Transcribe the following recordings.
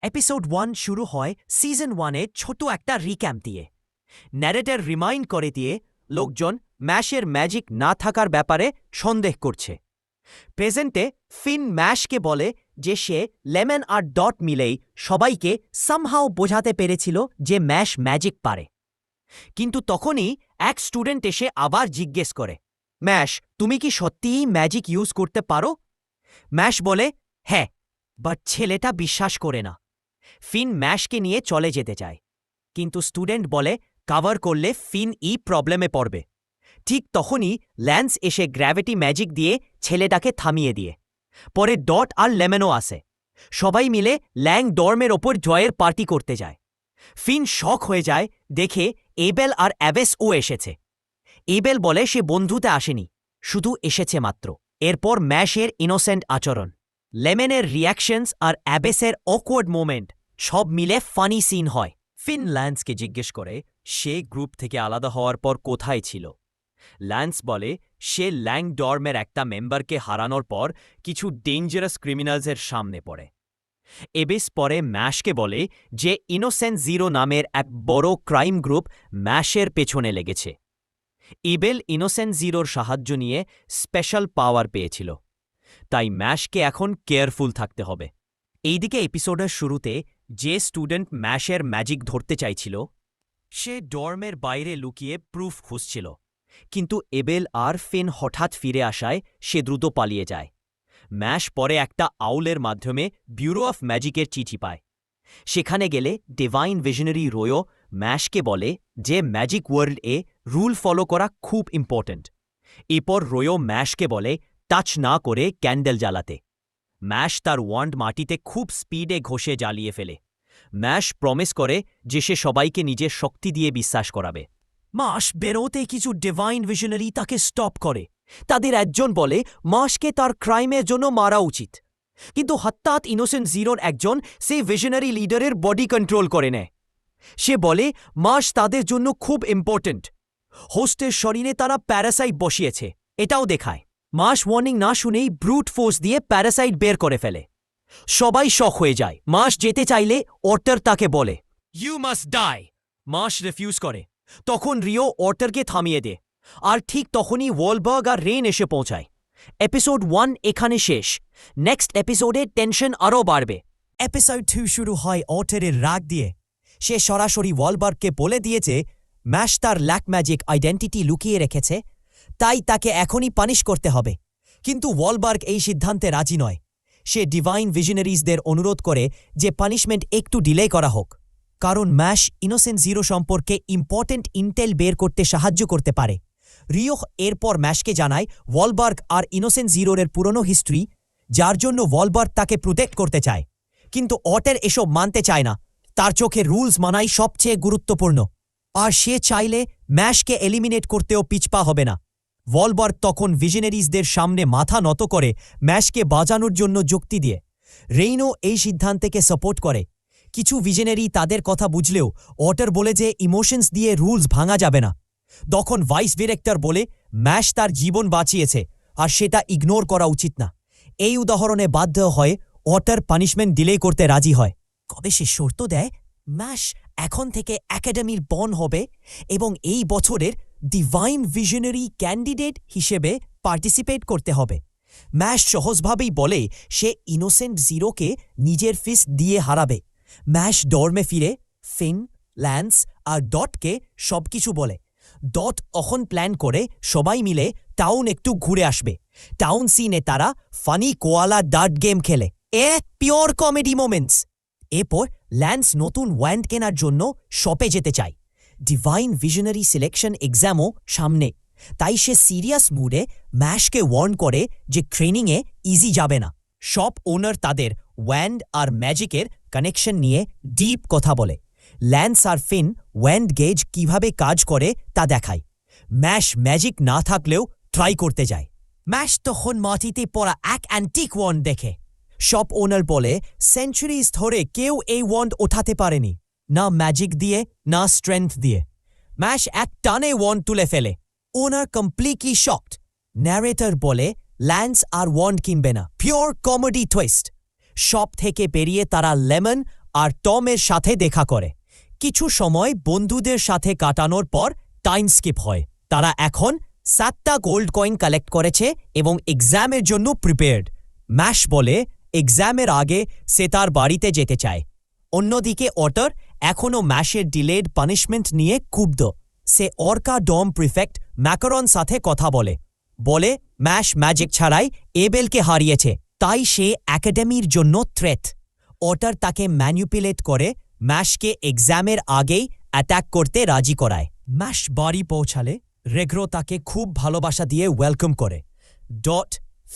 Episode 1 শুরু হয় season 1-এ ছোট একটা রিক্যাপ দিয়ে। ন্যারেটর রিমাইন্ড করে দিয়ে লোকজন ম্যাশের ম্যাজিক না থাকার ব্যাপারে সন্দেহ করছে। প্রেজেন্টে ফিন ম্যাশকে বলে যে সে লেমন আর ডট মিলেই সবাইকে সামহাও বোঝাতে পেরেছিল যে ম্যাশ ম্যাজিক পারে। কিন্তু তখনই এক স্টুডেন্ট এসে আবার জিজ্ঞেস করে, ম্যাশ, তুমি কি সত্যিই ম্যাজিক ইউজ করতে পারো? ম্যাশ বলে, হ্যাঁ, বাট ছেলেটা বিশ্বাস করে না। ফিন ম্যাশকে নিয়ে চলে যেতে চায়, কিন্তু স্টুডেন্ট বলে কাভার করলে ফিন প্রবলেমে পড়বে। ঠিক তখনই ল্যান্স এসে গ্র্যাভিটি ম্যাজিক দিয়ে ছেলেটাকে থামিয়ে দিয়ে। পরে ডট আর লেমনও আসে। সবাই মিলে ল্যাং ডর্মের ওপর জয়ের পার্টি করতে যায়। ফিন শক হয়ে যায় দেখে এবেল আর অ্যাবেসও এসেছে। এবেল বলে সে বন্ধুতে আসেনি, শুধু এসেছে মাত্র। এরপর ম্যাশের ইনোসেন্ট আচরণ, লেমনের রিয়াকশনস আর অ্যাবেসের অকওয়ার্ড মোমেন্ট সব মিলে ফানি সিন হয়। ফিন ল্যান্সকে জিজ্ঞেস করে সে গ্রুপ থেকে আলাদা হওয়ার পর কোথায় ছিল। ল্যান্স বলে সে ল্যাং ডর্মের একটা মেম্বারকে হারানোর পর কিছু ডেঞ্জারাস ক্রিমিনালসের সামনে পড়ে। এবেস পরে ম্যাশকে বলে যে ইনোসেন্ট জিরো নামের এক বড় ক্রাইম গ্রুপ ম্যাশের পেছনে লেগেছে। ইবেল ইনোসেন্ট জিরোর সাহায্য নিয়ে স্পেশাল পাওয়ার পেয়েছিল, তাই ম্যাশকে এখন কেয়ারফুল থাকতে হবে। এইদিকে এপিসোডের শুরুতে যে স্টুডেন্ট ম্যাশের ম্যাজিক ধরতে চাইছিল সে ডর্মের বাইরে লুকিয়ে প্রুফ খুঁজছিল, কিন্তু এবেল আর ফিন হঠাৎ ফিরে আসায় সে দ্রুত পালিয়ে যায়। ম্যাশ পরে একটা আউলের মাধ্যমে ব্যুরো অফ ম্যাজিকের চিঠি পায়। সেখানে গেলে ডিভাইন ভিশনারি রোয়ো ম্যাশকে বলে যে ম্যাজিক ওয়ার্ল্ড-এ রুল ফলো করা খুব ইম্পর্ট্যান্ট। এরপর রোয়ো ম্যাশকে বলে টাচ না করে ক্যান্ডেল জ্বালাতে। ম্যাশ তার ওয়ান্ড মাটিতে খুব স্পিডে ঘষে জ্বালিয়ে ফেলে। ম্যাশ প্রমিস করে যে সে সবাইকে নিজের শক্তি দিয়ে বিশ্বাস করাবে। মাস বেরোতে কিছু ডিভাইন ভিশনারি তাকে স্টপ করে। তাদের একজন বলে মাসকে তার ক্রাইমের জন্য মারা উচিত, কিন্তু হঠাৎ ইনোসেন্ট জিরোর একজন সেই ভিশনারি লিডারের বডি কন্ট্রোল করে নেয়। সে বলে মাস তাদের জন্য খুব ইম্পর্ট্যান্ট। হোস্টের শরীরে তারা প্যারাসাইট বসিয়েছে এটাও দেখায়। মাস ওয়ার্নিং না শুনেই ব্রুট ফোর্স দিয়ে প্যারাসাইট বের করে ফেলে। সবাই শক হয়ে যায়। মাস যেতে চাইলে অর্টার তাকে বলে ইউ মাস্ট ডাই। মাস রিফিউজ করে। তখন রিও অর্টারকে থামিয়ে দেয়, আর ঠিক তখনই ওয়ালবার্গ আর রেন এসে পৌঁছায়। এপিসোড 1 এখানে শেষ। নেক্সট এপিসোডে টেনশন আরও বাড়বে। এপিসোড 2 শুরু হয় অর্টারের রাগ দিয়ে। সে সরাসরি ওয়ালবার্গকে বলে দিয়েছে ম্যাশ তার ল্যাক ম্যাজিক আইডেন্টিটি লুকিয়ে রেখেছে, তাই তাকে এখনই পানিশ করতে হবে। কিন্তু ওয়ালবার্গ এই সিদ্ধান্তে রাজি নয়। সে ডিভাইন ভিশনারিজদের অনুরোধ করে যে পানিশমেন্ট একটু ডিলে করা হোক, কারণ ম্যাশ ইনোসেন্ট জিরো সম্পর্কে ইম্পর্টেন্ট ইন্টেল বের করতে সাহায্য করতে পারে। রিও এরপর ম্যাশকে জানায় ওয়ালবার্গ আর ইনোসেন্ট জিরোর পুরনো হিস্ট্রি, যার জন্য ওয়ালবার্গ তাকে প্রোটেক্ট করতে চায়। কিন্তু অটের এসব মানতে চায় না। তার চোখে রুলস মানাই সবচেয়ে গুরুত্বপূর্ণ, আর সে চাইলে ম্যাশকে এলিমিনেট করতেও পিছপা হবে না। ওয়ালবার্গ তখন ভিশনারিজদের সামনে মাথা নত করে ম্যাশকে বাঁচানোর জন্য যুক্তি দিয়ে। রেইনও এই সিদ্ধান্তকে সাপোর্ট করে। কিছু ভিশনারি তাদের কথা বুঝলেও অটার বলে যে ইমোশনস দিয়ে রুলস ভাঙা যাবে না। তখন ভাইস ডিরেক্টর বলে ম্যাশ তার জীবন বাঁচিয়েছে আর সেটা ইগনোর করা উচিত না। এই উদাহরণে বাধ্য হয়ে অটার পানিশমেন্ট ডিলে করতে রাজি হয়। কবে সে শর্ত দেয় ম্যাশ এখন থেকে একাডেমির বন হবে এবং এই বছরের ডিভাইন ভিশনারি ক্যান্ডিডেট হিসেবে পার্টিসিপেট করতে হবে। ম্যাশ সহজভাবেই বলে সে ইনোসেন্ট জিরোকে নিজের ফিস্ট দিয়ে হারাবে। ম্যাশ ডর্মে ফিরে ফিন, ল্যান্স আর ডটকে সবকিছু বলে। ডট অখন প্ল্যান করে সবাই মিলে টাউন একটু ঘুরে আসবে। টাউন সিনে তারা ফানি কোয়ালা ডার্ট গেম খেলে। Pure comedy moments. এরপর ল্যান্স নতুন ওয়ান্ড কেনার জন্য শপে যেতে চায়। ডিভাইন ভিশনারি সিলেকশন এক্সামও সামনে, তাই সে সিরিয়াস মুডে ম্যাশকে ওয়ার্ন করে যে ট্রেনিংয়ে ইজি যাবে না। শপ ওনার তাদের ওয়ান্ড আর ম্যাজিকের কানেকশন নিয়ে ডিপ কথা বলে। ল্যান্স আর ফিন ওয়ান্ড গেজ কিভাবে কাজ করে তা দেখায়। ম্যাশ ম্যাজিক না থাকলেও ট্রাই করতে যায়। ম্যাশ তখন মাটিতে পড়া এক অ্যান্টিক ওয়ান্ড দেখে। শপ ওনার বলে সেঞ্চুরিজ ধরে কেউ এই ওয়ান্ড ওঠাতে পারেনি, না ম্যাজিক দিয়ে না স্ট্রেংথ দিয়ে। ম্যাশ এক টানে ওয়ান্ড তুলে ফেলে। ওনার কমপ্লিটলি শকড। ন্যারেটর বলে ল্যান্স আর ওয়ান্ড কিনবে না। Pure comedy twist. শপ থেকে বেরিয়ে তারা লেমন আর টমের সাথে দেখা করে। কিছু সময় বন্ধুদের সাথে কাটানোর পর টাইম স্কিপ হয়। তারা এখন 7টা গোল্ড কয়েন কালেক্ট করেছে এবং এক্সামের জন্য প্রিপেয়ার্ড। ম্যাশ বলে এক্সামের আগে সে তার বাড়িতে যেতে চায়। অন্যদিকে অটার এখনও ম্যাশের ডিলেড পানিশমেন্ট নিয়ে ক্ষুব্ধ। সে অর্কা ডম প্রিফেক্ট ম্যাকারন সাথে কথা বলে ম্যাশ ম্যাজিক ছাড়াই এবেলকে হারিয়েছে, তাই সে একাডেমির জন্য থ্রেট। অটার তাকে ম্যানিপুলেট করে ম্যাশকে এক্সামের আগেই অ্যাটাক করতে রাজি করায়। ম্যাশ বাড়ি পৌঁছালে রেগ্রো তাকে খুব ভালোবাসা দিয়ে ওয়েলকাম করে। ডট,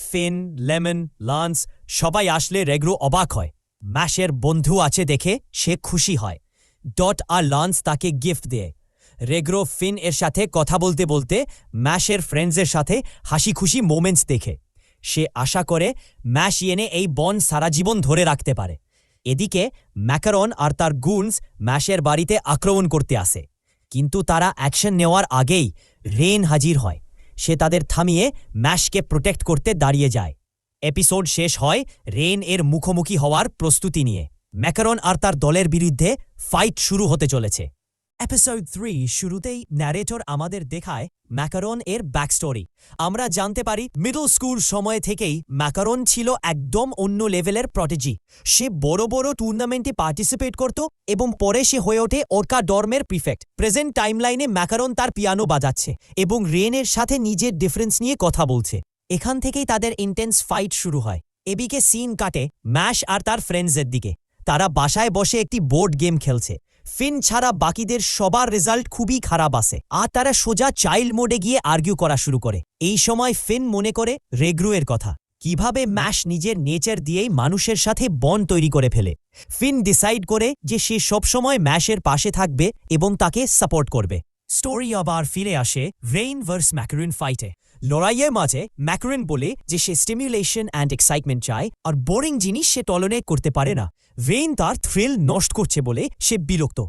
ফিন, লেমন, লান্স সবাই আসলে রেগ্রো অবাক হয়। ম্যাশের বন্ধু আছে দেখে সে খুশি হয়। ডট আর লান্স তাকে গিফট দেয়। রেগ্রো ফিন এর সাথে কথা বলতে বলতে ম্যাশের ফ্রেন্ডসের সাথে হাসি খুশি মোমেন্টস দেখে। সে আশা করে ম্যাশ এনে এই বন্ড সারা জীবন ধরে রাখতে পারে। এদিকে ম্যাকারন আর তার গুনস ম্যাশের বাড়িতে আক্রমণ করতে আসে, কিন্তু তারা অ্যাকশন নেওয়ার আগেই রেন হাজির হয়। সে তাদের থামিয়ে ম্যাশকে প্রোটেক্ট করতে দাঁড়িয়ে যায়। এপিসোড শেষ হয় রেন এর মুখোমুখি হওয়ার প্রস্তুতি নিয়ে। ম্যাকারন আর তার দলের বিরুদ্ধে ফাইট শুরু হতে চলেছে। এপিসোড 3 শুরুতেই ন্যারেটর আমাদের দেখায় ম্যাকারন এর ব্যাকস্টোরি। আমরা জানতে পারি মিডল স্কুল সময় থেকেই ম্যাকারন ছিল একদম অন্য লেভেলের প্রটেজি। সে বড় বড় টুর্নামেন্টে পার্টিসিপেট করত এবং পরে সে হয়ে ওঠে ওরকা ডর্মের প্রিফেক্ট। প্রেজেন্ট টাইমলাইনে ম্যাকারন তার পিয়ানো বাজাচ্ছে এবং রেনের সাথে নিজের ডিফারেন্স নিয়ে কথা বলছে। এখান থেকেই তাদের ইন্টেন্স ফাইট শুরু হয়। এদিকে সিন কাটে ম্যাশ আর তার ফ্রেন্ডসের দিকে। তারা বাসায় বসে একটি বোর্ড গেম খেলছে। ফিন ছাড়া বাকিদের সবার রেজাল্ট খুবই খারাপ আসে আর তারা সোজা চাইল্ড মোডে গিয়ে আর্গিউ করা শুরু করে। এই সময় ফিন মনে করে রেগ্রুয়ের কথা, কিভাবে ম্যাশ নিজের নেচার দিয়েই মানুষের সাথে বন্ড তৈরি করে ফেলে। ফিন ডিসাইড করে যে সে সবসময় ম্যাশের পাশে থাকবে এবং তাকে সাপোর্ট করবে। স্টোরি আবার ফিরে আসে রেইন ভার্স ম্যাকারন ফাইটে। লড়াইয়ের মাঝে ম্যাকারন বলে যে সে স্টিমুলেশন অ্যান্ড এক্সাইটমেন্ট চায় আর বোরিং জিনিস সে টলারেট করতে পারে না। রেইন তার থ্রিল নষ্ট করছে বলে সে বিরক্ত।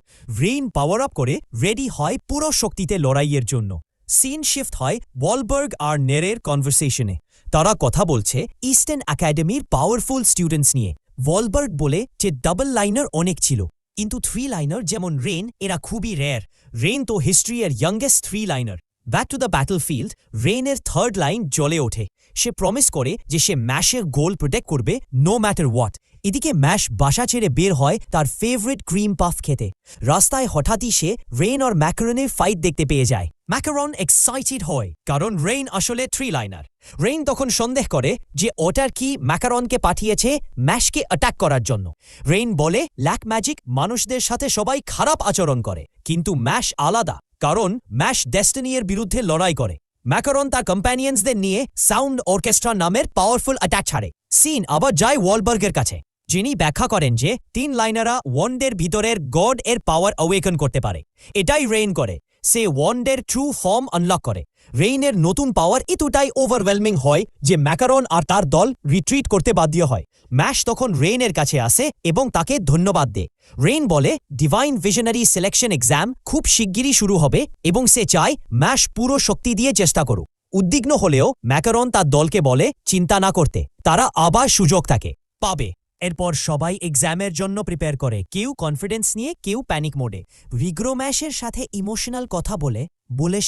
রেইন পাওয়ার আপ করে রেডি হয় পুরো শক্তিতে লড়াইয়ের জন্য। সিন শিফট হয় ওয়ালবার্গ আর নেরের কনভারসেশনে। তারা কথা বলছে ইস্টার্ন একাডেমির পাওয়ারফুল স্টুডেন্টস নিয়ে। ওয়ালবার্গ বলে যে ডাবল লাইনার অনেক ছিল, কিন্তু 3 লাইনার যেমন রেন এরা খুবই রেয়ার। রেন তো হিস্ট্রি এর youngest 3 liner. Back to the battlefield রেনের থার্ড লাইন জ্বলে ওঠে। সে প্রমিস করে যে সে ম্যাশের গোল প্রোটেক্ট করবে নো ম্যাটার হোয়াট। এদিকে ম্যাশ বাসা ছেড়ে বের হয় তার ফেভারিট ক্রিম পাফ খেতে। রাস্তায় হঠাৎই সে রেন আর ম্যাকারনের ফাইট দেখতে পেয়ে যায়। ম্যাকারন এক্সাইটেড হয় কারণ রেন আসলে 3 লাইনার। রেন তখন সন্দেহ করে যে ওটার কি ম্যাকারনকে পাঠিয়েছে ম্যাশকে অ্যাটাক করার জন্য। রেন বলে ল্যাক ম্যাজিক মানুষদের সাথে সবাই খারাপ আচরণ করে, কিন্তু ম্যাশ আলাদা, কারণ ম্যাশ ডেস্টিনি এর বিরুদ্ধে লড়াই করে। ম্যাকারন তার কম্প্যানিয়ন্সদের নিয়ে সাউন্ড অর্কেস্ট্রা নামের পাওয়ারফুল অ্যাটাক ছাড়ে। সিন আবার যায় ওয়ালবার্গের কাছে, যিনি ব্যাখ্যা করেন যে 3 লাইনাররা ওয়ান্ডের ভিতরের গড এর পাওয়ার অ্যাওয়েকন করতে পারে। এটাই রেইন করে। সে ওয়ান্ডের ট্রু ফর্ম আনলক করে। রেইনের নতুন পাওয়ার এতটাই ওভারওয়েলমিং হয় যে ম্যাকারন আর তার দল রিট্রিট করতে বাধ্য হয়। ম্যাশ তখন রেইনের কাছে আসে এবং তাকে ধন্যবাদ দেয়। রেইন বলে ডিভাইন ভিশনারি সিলেকশন এক্সাম খুব শিগগিরই শুরু হবে এবং সে চায় ম্যাশ পুরো শক্তি দিয়ে চেষ্টা করুক। উদ্বিগ্ন হলেও ম্যাকারন তার দলকে বলে চিন্তা না করতে, তারা আবার সুযোগ তাকে পাবে। এরপর সবাই এক্সামের জন্য প্রিপেয়ার করে, কেউ কনফিডেন্স নিয়ে, কেউ প্যানিক মোডে। রিগ্রো ম্যাশের সাথে ইমোশনাল কথা বলে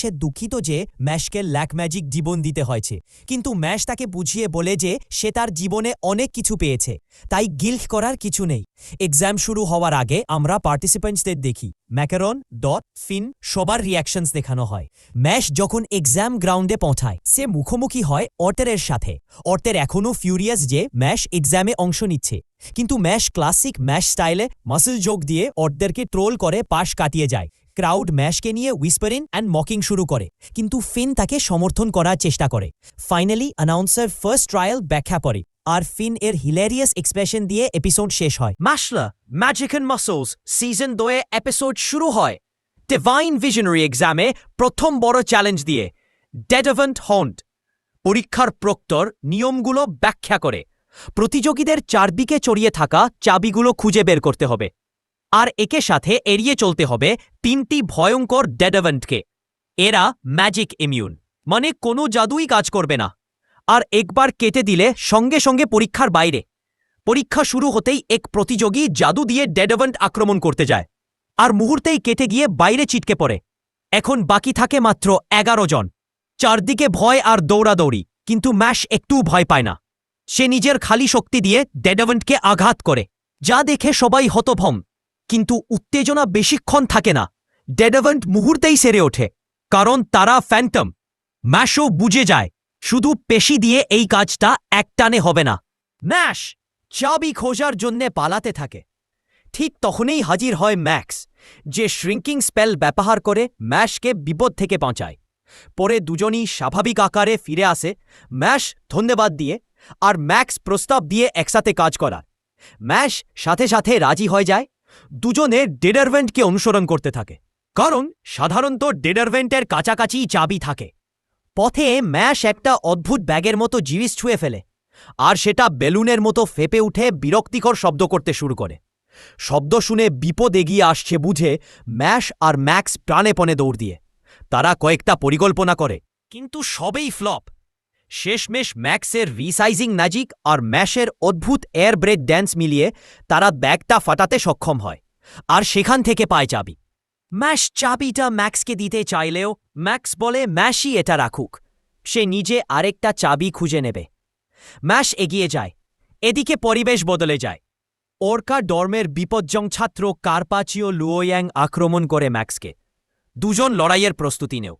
সে দুঃখিত যে ম্যাশকে ল্যাক ম্যাজিক জীবন দিতে হয়েছে, কিন্তু ম্যাশ তাকে বুঝিয়ে বলে যে সে তার জীবনে অনেক কিছু পেয়েছে, তাই গিল্ট করার কিছু নেই। এক্সাম শুরু হওয়ার আগে আমরা পার্টিসিপেন্টসদের দেখি। ম্যাকারন, ডট, ফিন সবার রিয়াকশনস দেখানো হয়। ম্যাশ যখন এক্সাম গ্রাউন্ডে পৌঁছায় সে মুখোমুখি হয় অর্টের সাথে। অর্টের এখনও ফিউরিয়াস যে ম্যাশ এক্সামে অংশ নিচ্ছে, কিন্তু ম্যাশ ক্লাসিক ম্যাশ স্টাইলে মাসল জোক দিয়ে অর্টেরকে ট্রোল করে পাশ কাটিয়ে যায়। ক্রাউড ম্যাশকে নিয়ে হুইসপারিং অ্যান্ড মকিং শুরু করে, কিন্তু ফিন তাকে সমর্থন করার চেষ্টা করে। ফাইনালি অ্যানাউন্সার ফার্স্ট ট্রায়াল ব্যাখ্যা করে আর ফিন এর হিলেরিয়াস এক্সপ্রেশন দিয়ে এপিসোড শেষ হয়। Mashle magic and muscles season 2 episode শুরু হয় ডিভাইন ভিশনারি এক্সামে প্রথম বড় চ্যালেঞ্জ দিয়ে। ডেডভেন্ট হন্ট পরীক্ষার প্রক্টর নিয়মগুলো ব্যাখ্যা করে। প্রতিযোগীদের চারদিকে ছড়িয়ে থাকা চাবিগুলো খুঁজে বের করতে হবে, আর একে সাথে এড়িয়ে চলতে হবে 3টি ভয়ঙ্কর ডেডভেন্টকে। এরা ম্যাজিক ইমিউন, মানে কোনো জাদুই কাজ করবে না, আর একবার কেটে দিলে সঙ্গে সঙ্গে পরীক্ষার বাইরে। পরীক্ষা শুরু হতেই এক প্রতিযোগী জাদু দিয়ে ডেডভেন্ট আক্রমণ করতে যায় আর মুহূর্তেই কেটে গিয়ে বাইরে ছিটকে পড়ে। এখন বাকি থাকে মাত্র 11 জন। চারদিকে ভয় আর দৌড়াদৌড়ি, কিন্তু ম্যাশ একটু ভয় পায় না। সে নিজের খালি শক্তি দিয়ে ডেডভেন্টকে আঘাত করে, যা দেখে সবাই হতভম্ব। কিন্তু উত্তেজনা বেশিক্ষণ থাকে না। ডেডভেন্ট মুহূর্তেই সেরে ওঠে, কারণ তারা ফ্যান্টম। ম্যাশও বুঝে যায় শুধু পেশি দিয়ে এই কাজটা একটানে হবে না। ম্যাশ চাবি খোঁজার জন্যে পালাতে থাকে। ঠিক তখনই হাজির হয় ম্যাক্স, যে শ্রিঙ্কিং স্পেল ব্যবহার করে ম্যাশকে বিপদ থেকে বাঁচায়। পরে দুজনই স্বাভাবিক আকারে ফিরে আসে, ম্যাশ ধন্যবাদ দিয়ে আর ম্যাক্স প্রস্তাব দিয়ে একসাথে কাজ করার। ম্যাশ সাথে সাথে রাজি হয়ে যায়। দুজনে ডেডারভেন্টকে অনুসরণ করতে থাকে, কারণ সাধারণত ডেডারভেন্টের কাছাকাছি চাবি থাকে। পথে ম্যাশ একটা অদ্ভুত ব্যাগের মতো জিনিস ছুঁয়ে ফেলে, আর সেটা বেলুনের মতো ফেপে উঠে বিরক্তিকর শব্দ করতে শুরু করে। শব্দ শুনে বিপদ এগিয়ে আসছে বুঝে ম্যাশ আর ম্যাক্স প্রাণেপণে দৌড় দিয়ে তারা কয়েকটা পরিকল্পনা করে, কিন্তু সবেই ফ্লপ। শেষমেশ ম্যাক্সের রিসাইজিং ম্যাজিক আর ম্যাশের অদ্ভুত এয়ার ব্রেক ড্যান্স মিলিয়ে তারা ব্যাগটা ফাটাতে সক্ষম হয়, আর সেখান থেকে পায় চাবি। ম্যাশ চাবিটা ম্যাক্সকে দিতে চাইলেও ম্যাক্স বলে ম্যাশই এটা রাখুক, সে নিজে আরেকটা চাবি খুঁজে নেবে। ম্যাশ এগিয়ে যায়। এদিকে পরিবেশ বদলে যায়। ওরকা ডর্মের বিপজ্জং ছাত্র কার্পাচিও লুওয়াং আক্রমণ করে ম্যাক্সকে। দুজন লড়াইয়ের প্রস্তুতি নেও।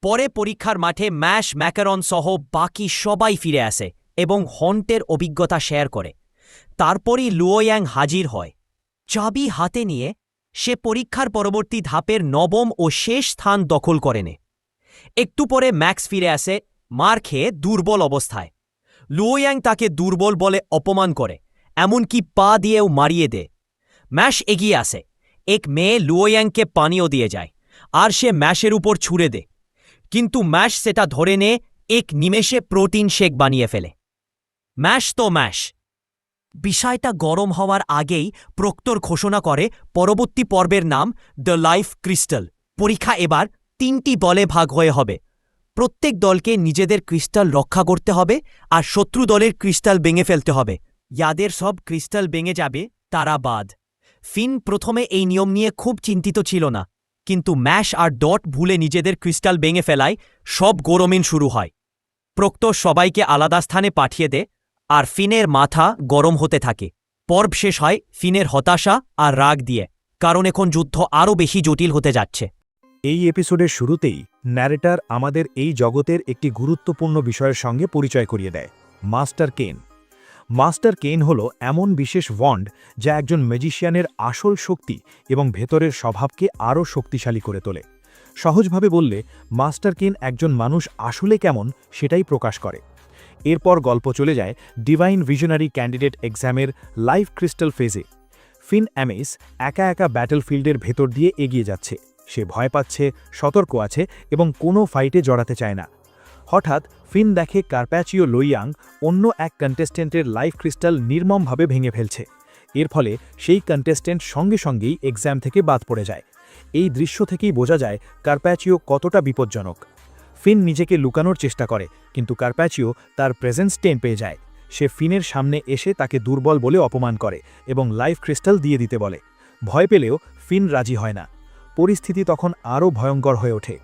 পরে পরীক্ষার মাঠে ম্যাশ ম্যাকারন সহ বাকি সবাই ফিরে আসে এবং হন্টের অভিজ্ঞতা শেয়ার করে। তারপরই লুওয়াং হাজির হয়। চাবি হাতে নিয়ে সে পরীক্ষার পরবর্তী ধাপের নবম ও শেষ স্থান দখল করে নেয়। একটু পরে ম্যাক্স ফিরে আসে, মার খেয়ে দুর্বল অবস্থায়। লুওয়াং তাকে দুর্বল বলে অপমান করে, এমনকি পা দিয়েও মারিয়ে দেয়। ম্যাশ এগিয়ে আসে। এক মেয়ে লুওয়াংকে পানীয় দিয়ে যায়, আর সে ম্যাশের উপর ছুঁড়ে দেয়। কিন্তু ম্যাশ সেটা ধরে নিয়ে এক নিমেষে প্রোটিন শেক বানিয়ে ফেলে। ম্যাশ তো ম্যাশ। বিষয়টা গরম হওয়ার আগেই প্রক্টর ঘোষণা করে পরবর্তী পর্বের নাম দ্য লাইফ ক্রিস্টাল। পরীক্ষা এবার 3টি দলে ভাগ হয়ে হবে। প্রত্যেক দলকে নিজেদের ক্রিস্টাল রক্ষা করতে হবে, আর শত্রু দলের ক্রিস্টাল ভেঙে ফেলতে হবে। যাদের সব ক্রিস্টাল ভেঙে যাবে তারা বাদ। ফিন প্রথমে এই নিয়ম নিয়ে খুব চিন্তিত ছিল না, কিন্তু ম্যাশ আর ডট ভুলে নিজেদের ক্রিস্টাল ভেঙে ফেলায় সব গরমিন শুরু হয়। প্রক্টর সবাইকে আলাদা স্থানে পাঠিয়ে দেয়, আর ফিনের মাথা গরম হতে থাকে। পর্ব শেষ হয় ফিনের হতাশা আর রাগ দিয়ে, কারণ এখন যুদ্ধ আরও বেশি জটিল হতে যাচ্ছে। এই এপিসোডের শুরুতেই ন্যারেটর আমাদের এই জগতের একটি গুরুত্বপূর্ণ বিষয়ের সঙ্গে পরিচয় করিয়ে দেয়, মাস্টার কেন। মাস্টার কেন হল এমন বিশেষ ওয়ান্ড যা একজন ম্যাজিশিয়ানের আসল শক্তি এবং ভেতরের স্বভাবকে আরও শক্তিশালী করে তোলে। সহজভাবে বললে মাস্টার কেন একজন মানুষ আসলে কেমন সেটাই প্রকাশ করে। এরপর গল্প চলে যায় ডিভাইন ভিশনারি ক্যান্ডিডেট এক্সামের লাইফ ক্রিস্টাল ফেজে। ফিন অ্যামেস একা একা ব্যাটলফিল্ডের ভেতর দিয়ে এগিয়ে যাচ্ছে। সে ভয় পাচ্ছে, সতর্ক আছে এবং কোনো ফাইটে জড়াতে চায় না। হঠাৎ ফিন দেখে কার্প্যাচিও লুওয়াং অন্য এক কন্টেস্টেন্টের লাইফ ক্রিস্টাল নির্মমভাবে ভেঙে ফেলছে। এর ফলে সেই কন্টেস্টেন্ট সঙ্গে সঙ্গেই এক্সাম থেকে বাদ পড়ে যায়। এই দৃশ্য থেকেই বোঝা যায় কার্প্যাচিও কতটা বিপজ্জনক। ফিন নিজেকে লুকানোর চেষ্টা করে, কিন্তু কার্প্যাচিও তার প্রেজেন্স টের পেয়ে যায়। সে ফিনের সামনে এসে তাকে দুর্বল বলে অপমান করে এবং লাইফ ক্রিস্টাল দিয়ে দিতে বলে। ভয় পেলেও ফিন রাজি হয় না। পরিস্থিতি তখন আরও ভয়ঙ্কর হয়ে ওঠে।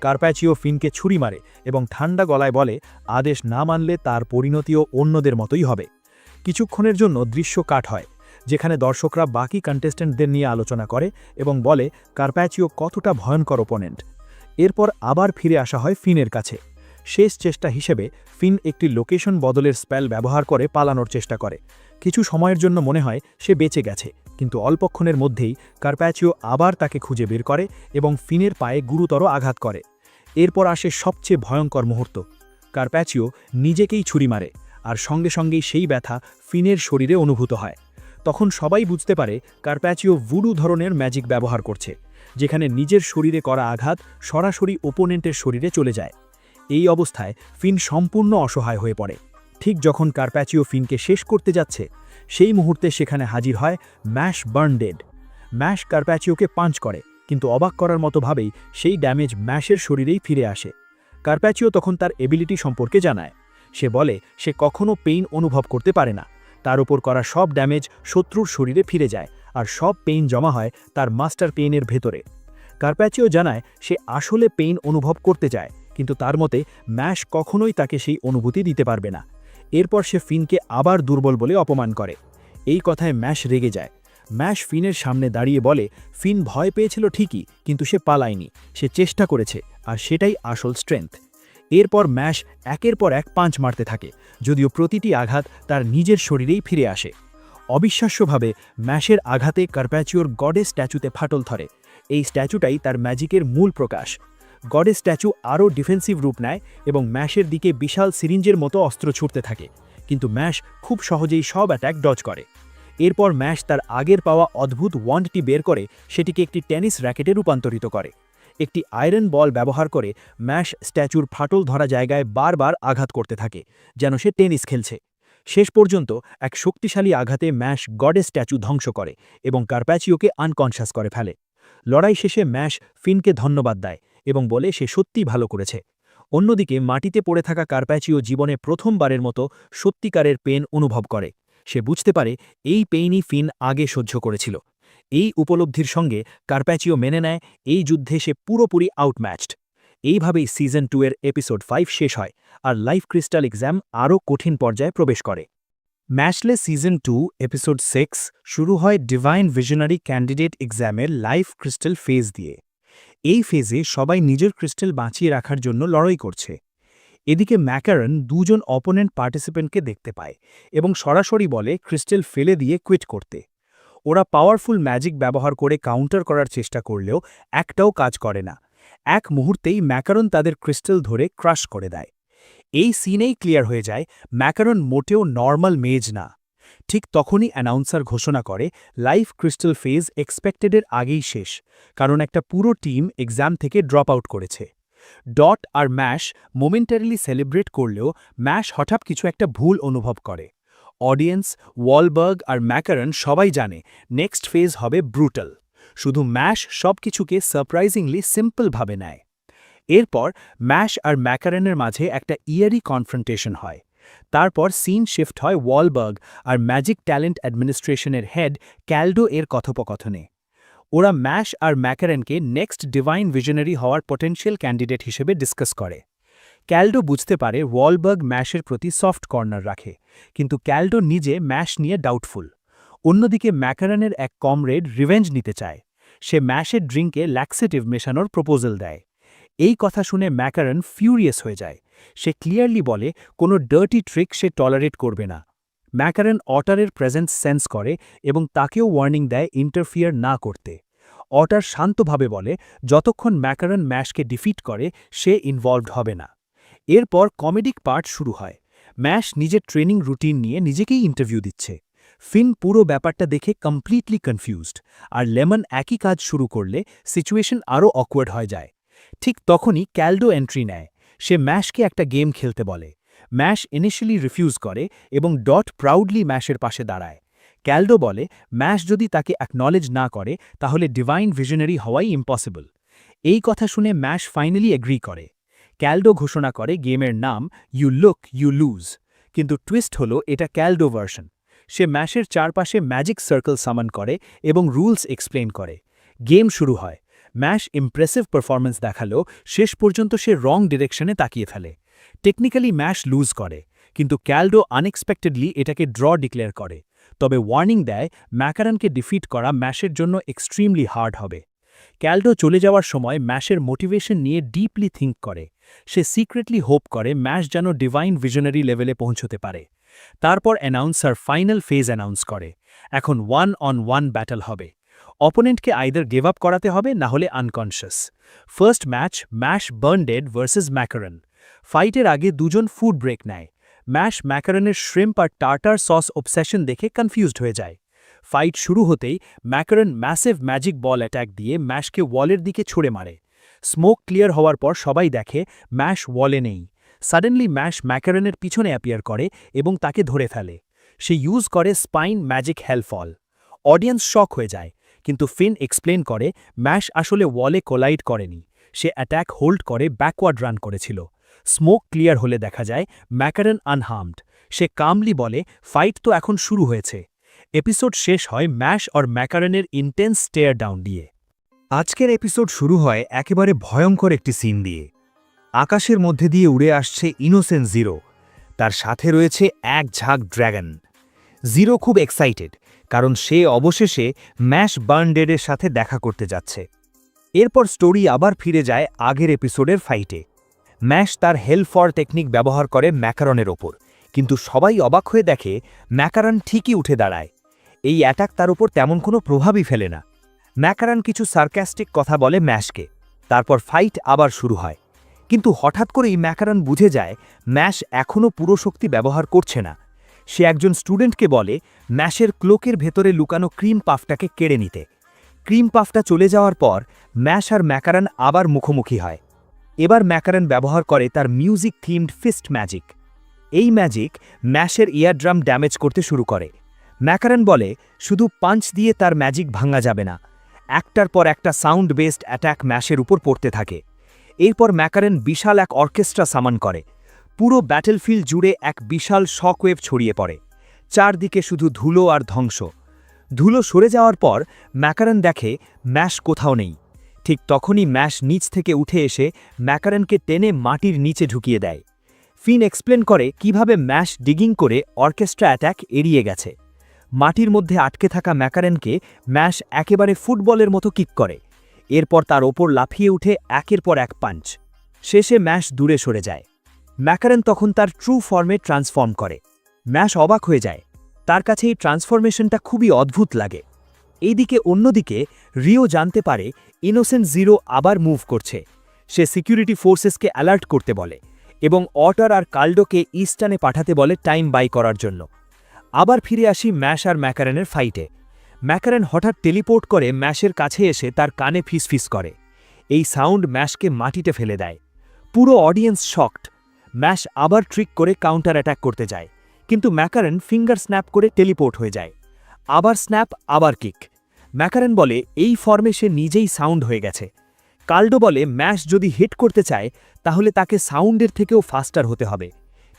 কার্প্যাচিও ফিনকে ছুরি মারে এবং ঠান্ডা গলায় বলে আদেশ না মানলে তার পরিণতিও অন্যদের মতোই হবে। কিছুক্ষণের জন্য দৃশ্য কাট হয়, যেখানে দর্শকরা বাকি কন্টেস্টেন্টদের নিয়ে আলোচনা করে এবং বলে কার্প্যাচিও কতটা ভয়ঙ্কর ওপোনেন্ট। এরপর আবার ফিরে আসা হয় ফিনের কাছে। শেষ চেষ্টা হিসেবে ফিন একটি লোকেশন বদলের স্পেল ব্যবহার করে পালানোর চেষ্টা করে। কিছু সময়ের জন্য মনে হয় সে বেঁচে গেছে, কিন্তু অল্পক্ষণের মধ্যেই কার্প্যাচিও আবার তাকে খুঁজে বের করে এবং ফিনের পায়ে গুরুতর আঘাত করে। এরপর আসে সবচেয়ে ভয়ঙ্কর মুহূর্ত। কার্প্যাচিও নিজেকেই ছুরি মারে, আর সঙ্গে সঙ্গেই সেই ব্যথা ফিনের শরীরে অনুভূত হয়। তখন সবাই বুঝতে পারে কার্প্যাচিও ভুডু ধরনের ম্যাজিক ব্যবহার করছে, যেখানে নিজের শরীরে করা আঘাত সরাসরি ওপোনেন্টের শরীরে চলে যায়। এই অবস্থায় ফিন সম্পূর্ণ অসহায় হয়ে পড়ে। ঠিক যখন কার্প্যাচিও ফিনকে শেষ করতে যাচ্ছে, সেই মুহূর্তে সেখানে হাজির হয় ম্যাশ বার্নডেড। ম্যাশ কার্প্যাচিওকে পাঞ্চ করে, কিন্তু অবাক করার মতো ভাবেই সেই ড্যামেজ ম্যাশের শরীরেই ফিরে আসে। কার্প্যাচিও তখন তার এবিলিটি সম্পর্কে জানায়। সে বলে সে কখনো পেইন অনুভব করতে পারে না, তার উপর করা সব ড্যামেজ শত্রুর শরীরে ফিরে যায় আর সব পেইন জমা হয় তার মাস্টার পেইনের ভেতরে। কার্প্যাচিও জানায় সে আসলে পেইন অনুভব করতে চায়, কিন্তু তার মতে ম্যাশ কখনোই তাকে সেই অনুভূতি দিতে পারবে না। এরপর সে ফিনকে আবার দুর্বল বলে অপমান করে। এই কথায় ম্যাশ রেগে যায়। ম্যাশ ফিনের সামনে দাঁড়িয়ে বলে ফিন ভয় পেয়েছিল ঠিকই, কিন্তু সে পালায়নি, সে চেষ্টা করেছে, আর সেটাই আসল স্ট্রেংথ। এরপর ম্যাশ একের পর এক পাঞ্চ মারতে থাকে, যদিও প্রতিটি আঘাত তার নিজের শরীরেই ফিরে আসে। অবিশ্বাস্যভাবে ম্যাশের আঘাতে কার্প্যাচিওর গডেস স্ট্যাচুতে ফাটল ধরে। এই স্ট্যাচুটাই তার ম্যাজিকের মূল প্রকাশ। গডেস স্ট্যাচু আরও ডিফেন্সিভ রূপ নেয় এবং ম্যাশের দিকে বিশাল সিরিঞ্জের মতো অস্ত্র ছুটতে থাকে, কিন্তু ম্যাশ খুব সহজেই সব অ্যাটাক ডজ করে। এরপর ম্যাশ তার আগের পাওয়া অদ্ভুত ওয়ান্ডটি বের করে সেটিকে একটি টেনিস র্যাকেটে রূপান্তরিত করে। একটি আয়রন বল ব্যবহার করে ম্যাশ স্ট্যাচুর ফাটল ধরা জায়গায় বারবার আঘাত করতে থাকে, যেন সে টেনিস খেলছে। শেষ পর্যন্ত এক শক্তিশালী আঘাতে ম্যাশ গডেস স্ট্যাচু ধ্বংস করে এবং কার্প্যাচিওকে আনকনশাস করে ফেলে। লড়াই শেষে ম্যাশ ফিনকে ধন্যবাদ দেয় এবং বলে সে সত্যিই ভালো করেছে। অন্যদিকে মাটিতে পড়ে থাকা কার্প্যাচিও জীবনে প্রথমবারের মতো সত্যিকারের পেন অনুভব করে। সে বুঝতে পারে এই পেইনই ফিন আগে সহ্য করেছিল। এই উপলব্ধির সঙ্গে কার্প্যাচিও মেনে নেয় এই যুদ্ধে সে পুরোপুরি আউটম্যাচড। এইভাবেই সিজন 2 এর এপিসোড 5 শেষ হয়, আর লাইফ ক্রিস্টাল এক্সাম আরও কঠিন পর্যায়ে প্রবেশ করে। ম্যাশলে সিজন 2 এপিসোড 6 শুরু হয় ডিভাইন ভিশনারি ক্যান্ডিডেট এক্সামের লাইফ ক্রিস্টাল ফেজ দিয়ে। এই ফেজে সবাই নিজের ক্রিস্টাল বাঁচিয়ে রাখার জন্য লড়াই করছে। এদিকে ম্যাকারন দুজন অপোনেন্ট পার্টিসিপেন্টকে দেখতে পায় এবং সরাসরি বলে ক্রিস্টাল ফেলে দিয়ে কুইট করতে। ওরা পাওয়ারফুল ম্যাজিক ব্যবহার করে কাউন্টার করার চেষ্টা করলেও একটাও কাজ করে না। এক মুহূর্তেই ম্যাকারন তাদের ক্রিস্টাল ধরে ক্রাশ করে দেয়। এই সিনেই ক্লিয়ার হয়ে যায় ম্যাকারন মোটেও নর্মাল মেজ না। ঠিক তখনই অ্যানাউন্সার ঘোষণা করে লাইফ ক্রিস্টাল ফেজ এক্সপেক্টেডের আগেই শেষ, কারণ একটা পুরো টিম এক্সাম থেকে ড্রপ আউট করেছে। ডট আর ম্যাশ মোমেন্টারিলি সেলিব্রেট করলেও ম্যাশ হঠাৎ কিছু একটা ভুল অনুভব করে। অডিয়েন্স, ওয়ালবার্গ আর ম্যাকারন সবাই জানে নেক্সট ফেজ হবে ব্রুটাল। শুধু ম্যাশ সব কিছুকে সারপ্রাইজিংলি সিম্পলভাবে নেয়। এরপর ম্যাশ আর ম্যাকারনের মাঝে একটা ইয়ারি কনফ্রন্টেশন হয়। তারপর সিন শিফট হয় ওয়ালবার্গ আর ম্যাজিক ট্যালেন্ট অ্যাডমিনিস্ট্রেশনের হেড ক্যালডো এর কথোপকথনে। ওরা ম্যাশ আর ম্যাকারনকে নেক্সট ডিভাইন ভিশনারি হওয়ার পটেনশিয়াল ক্যান্ডিডেট হিসেবে ডিসকাস করে। ক্যালডো বুঝতে পারে ওয়ালবার্গ ম্যাশের প্রতি সফট কর্নার রাখে, কিন্তু ক্যালডো নিজে ম্যাশ নিয়ে ডাউটফুল। অন্যদিকে ম্যাকারনের এক কমরেড রিভেঞ্জ নিতে চায়। সে ম্যাশের ড্রিঙ্কে ল্যাক্সেটিভ মেশানোর প্রপোজাল দেয়। এই কথা শুনে ম্যাকারন ফিউরিয়াস হয়ে যায়। সে ক্লিয়ারলি বলে কোনো ডার্টি ট্রিক সে টলারেট করবে না। ম্যাকারন অটারের প্রেজেন্স সেন্স করে এবং তাকেও ওয়ার্নিং দেয় ইন্টারফিয়ার না করতে। অটার শান্তভাবে বলে যতক্ষণ ম্যাকারন ম্যাশকে ডিফিট করে সে ইনভলভড হবে না। এরপর কমেডিক পার্ট শুরু হয়। ম্যাশ নিজের ট্রেনিং রুটিন নিয়ে নিজেকেই ইন্টারভিউ দিচ্ছে। ফিন পুরো ব্যাপারটা দেখে কমপ্লিটলি কনফিউজড, আর লেমন একই কাজ শুরু করলে সিচুয়েশন আরও অকওয়ার্ড হয়ে যায়। ঠিক তখনই ক্যালডো এন্ট্রি নেয়। সে ম্যাশকে একটা গেম খেলতে বলে। ম্যাশ ইনিশিয়ালি রিফিউজ করে এবং ডট প্রাউডলি ম্যাশের পাশে দাঁড়ায়। ক্যালডো বলে ম্যাশ যদি তাকে অ্যাকনলেজ না করে তাহলে ডিভাইন ভিশনারি হওয়াই ইম্পসিবল। এই কথা শুনে ম্যাশ ফাইনালি এগ্রি করে। ক্যালডো ঘোষণা করে গেমের নাম ইউ লুক ইউ লুজ, কিন্তু টুইস্ট হলো এটা ক্যালডো ভার্সন। সে ম্যাশের চারপাশে ম্যাজিক সার্কেল সামন করে এবং রুলস এক্সপ্লেন করে। গেম শুরু হয়। ম্যাশ ইমপ্রেসিভ পারফরম্যান্স দেখালেও শেষ পর্যন্ত সে রং ডিরেকশনে তাকিয়ে ফেলে। টেকনিক্যালি ম্যাশ লুজ করে, কিন্তু ক্যালডো আনএক্সপেক্টেডলি এটাকে ড্র ডিক্লেয়ার করে। তবে ওয়ার্নিং দেয় ম্যাকারনকে ডিফিট করা ম্যাশের জন্য এক্সট্রিমলি হার্ড হবে। ক্যালডো চলে যাওয়ার সময় ম্যাশের মোটিভেশন নিয়ে ডিপলি থিঙ্ক করে। সে সিক্রেটলি হোপ করে ম্যাশ যেন ডিভাইন ভিশনারি লেভেলে পৌঁছতে পারে। তারপর অ্যানাউন্সার ফাইনাল ফেজ অ্যানাউন্স করে এখন 1-on-1 ব্যাটল হবে। অপোনেন্টকে আইদার গিভ আপ করাতে হবে না হলে unconscious. First match Mash Burnedead versus Macaron. ফাইটের আগে দুজন ফুড ব্রেক নেয়। ম্যাশ ম্যাকারনের শ্রিম্প আর টার্টার সস অবসেশন দেখে কনফিউজড হয়ে যায়। ফাইট শুরু হতেই Macaron massive magic ball attack দিয়ে ম্যাশকে ওয়ালের দিকে ছুড়ে মারে। স্মোক ক্লিয়ার হওয়ার পর সবাই দেখে ম্যাশ ওয়ালে নেই। সাডেনলি ম্যাশ ম্যাকারনের পিছনে অ্যাপিয়ার করে এবং তাকে ধরে ফেলে। সে ইউজ করে স্পাইন ম্যাজিক হেলফল। অডিয়েন্স শক হয়ে যায়, কিন্তু ফিন এক্সপ্লেন করে ম্যাশ আসলে ওয়ালে কোলাইড করেনি, সে অ্যাটাক হোল্ড করে ব্যাকওয়ার্ড রান করেছিল। স্মোক ক্লিয়ার হলে দেখা যায় ম্যাকারন আনহার্মড। সে কামলি বলে, ফাইট তো এখন শুরু হয়েছে। এপিসোড শেষ হয় ম্যাশ আর ম্যাকারনের ইন্টেন্স স্টেয়ার ডাউন দিয়ে। আজকের এপিসোড শুরু হয় একেবারে ভয়ঙ্কর একটি সিন দিয়ে। আকাশের মধ্যে দিয়ে উড়ে আসছে ইনোসেন্ট জিরো, তার সাথে রয়েছে এক ঝাঁক ড্র্যাগন। জিরো খুব এক্সাইটেড, কারণ সে অবশেষে ম্যাশ বার্নডেডের সাথে দেখা করতে যাচ্ছে। এরপর স্টোরি আবার ফিরে যায় আগের এপিসোডের ফাইটে। ম্যাশ তার হেল ফর টেকনিক ব্যবহার করে ম্যাকারনের ওপর, কিন্তু সবাই অবাক হয়ে দেখে ম্যাকারন ঠিকই উঠে দাঁড়ায়। এই অ্যাটাক তার উপর তেমন কোনো প্রভাবই ফেলে না। ম্যাকারন কিছু সার্কাস্টিক কথা বলে ম্যাশকে, তারপর ফাইট আবার শুরু হয়। কিন্তু হঠাৎ করেই ম্যাকারন বুঝে যায় ম্যাশ এখনও পুরো শক্তি ব্যবহার করছে না। সে একজন স্টুডেন্টকে বলে ম্যাশের ক্লোকের ভেতরে লুকানো ক্রিম পাফটাকে কেড়ে নিতে। ক্রিম পাফটা চলে যাওয়ার পর ম্যাশ আর ম্যাকারন আবার মুখোমুখি হয়। এবার ম্যাকারন ব্যবহার করে তার মিউজিক থিমড ফিস্ট ম্যাজিক। এই ম্যাজিক ম্যাশের ইয়ারড্রাম ড্যামেজ করতে শুরু করে। ম্যাকারন বলে শুধু পাঞ্চ দিয়ে তার ম্যাজিক ভাঙা যাবে না। একটার পর একটা সাউন্ড বেসড অ্যাট্যাক ম্যাশের উপর পড়তে থাকে। এরপর ম্যাকারন বিশাল এক অর্কেস্ট্রা সামান করে। পুরো ব্যাটেলফিল্ড জুড়ে এক বিশাল শকওয়েভ ছড়িয়ে পড়ে। চারদিকে শুধু ধুলো আর ধ্বংস। ধুলো সরে যাওয়ার পর ম্যাকারন দেখে ম্যাশ কোথাও নেই। ঠিক তখনই ম্যাশ নিচ থেকে উঠে এসে ম্যাকারনকে টেনে মাটির নিচে ঢুকিয়ে দেয়। ফিন এক্সপ্লেন করে কিভাবে ম্যাশ ডিগিং করে অর্কেস্ট্রা অ্যাট্যাক এড়িয়ে গেছে। মাটির মধ্যে আটকে থাকা ম্যাকারনকে ম্যাশ একেবারে ফুটবলের মতো কিক করে। এরপর তার ওপর লাফিয়ে উঠে একের পর এক পাঞ্চ। শেষে ম্যাশ দূরে সরে যায়। ম্যাকারন তখন তার ট্রু ফর্মে ট্রান্সফর্ম করে। ম্যাশ অবাক হয়ে যায়, তার কাছে এই ট্রান্সফরমেশনটা খুবই অদ্ভুত লাগে। এইদিকে অন্যদিকে রিও জানতে পারে ইনোসেন্ট জিরো আবার মুভ করছে। সে সিকিউরিটি ফোর্সেসকে অ্যালার্ট করতে বলে এবং অটার আর কাল্ডোকে ইস্টার্নে পাঠাতে বলে টাইম বাই করার জন্য। আবার ফিরে আসি ম্যাশ আর ম্যাকারনের ফাইটে। ম্যাকারন হঠাৎ টেলিপোর্ট করে ম্যাশের কাছে এসে তার কানে ফিসফিস করে। এই সাউন্ড ম্যাশকে মাটিতে ফেলে দেয়। পুরো অডিয়েন্স শকড। ম্যাশ আবার ট্রিক করে কাউন্টার অ্যাটাক করতে যায়, কিন্তু ম্যাকারন ফিঙ্গার স্ন্যাপ করে টেলিপোর্ট হয়ে যায়। আবার স্ন্যাপ, আবার কিক। ম্যাকারন বলে এই ফর্মে সে নিজেই সাউন্ড হয়ে গেছে। কাল্ডো বলে ম্যাশ যদি হিট করতে চায় তাহলে তাকে সাউন্ডের থেকেও ফাস্টার হতে হবে।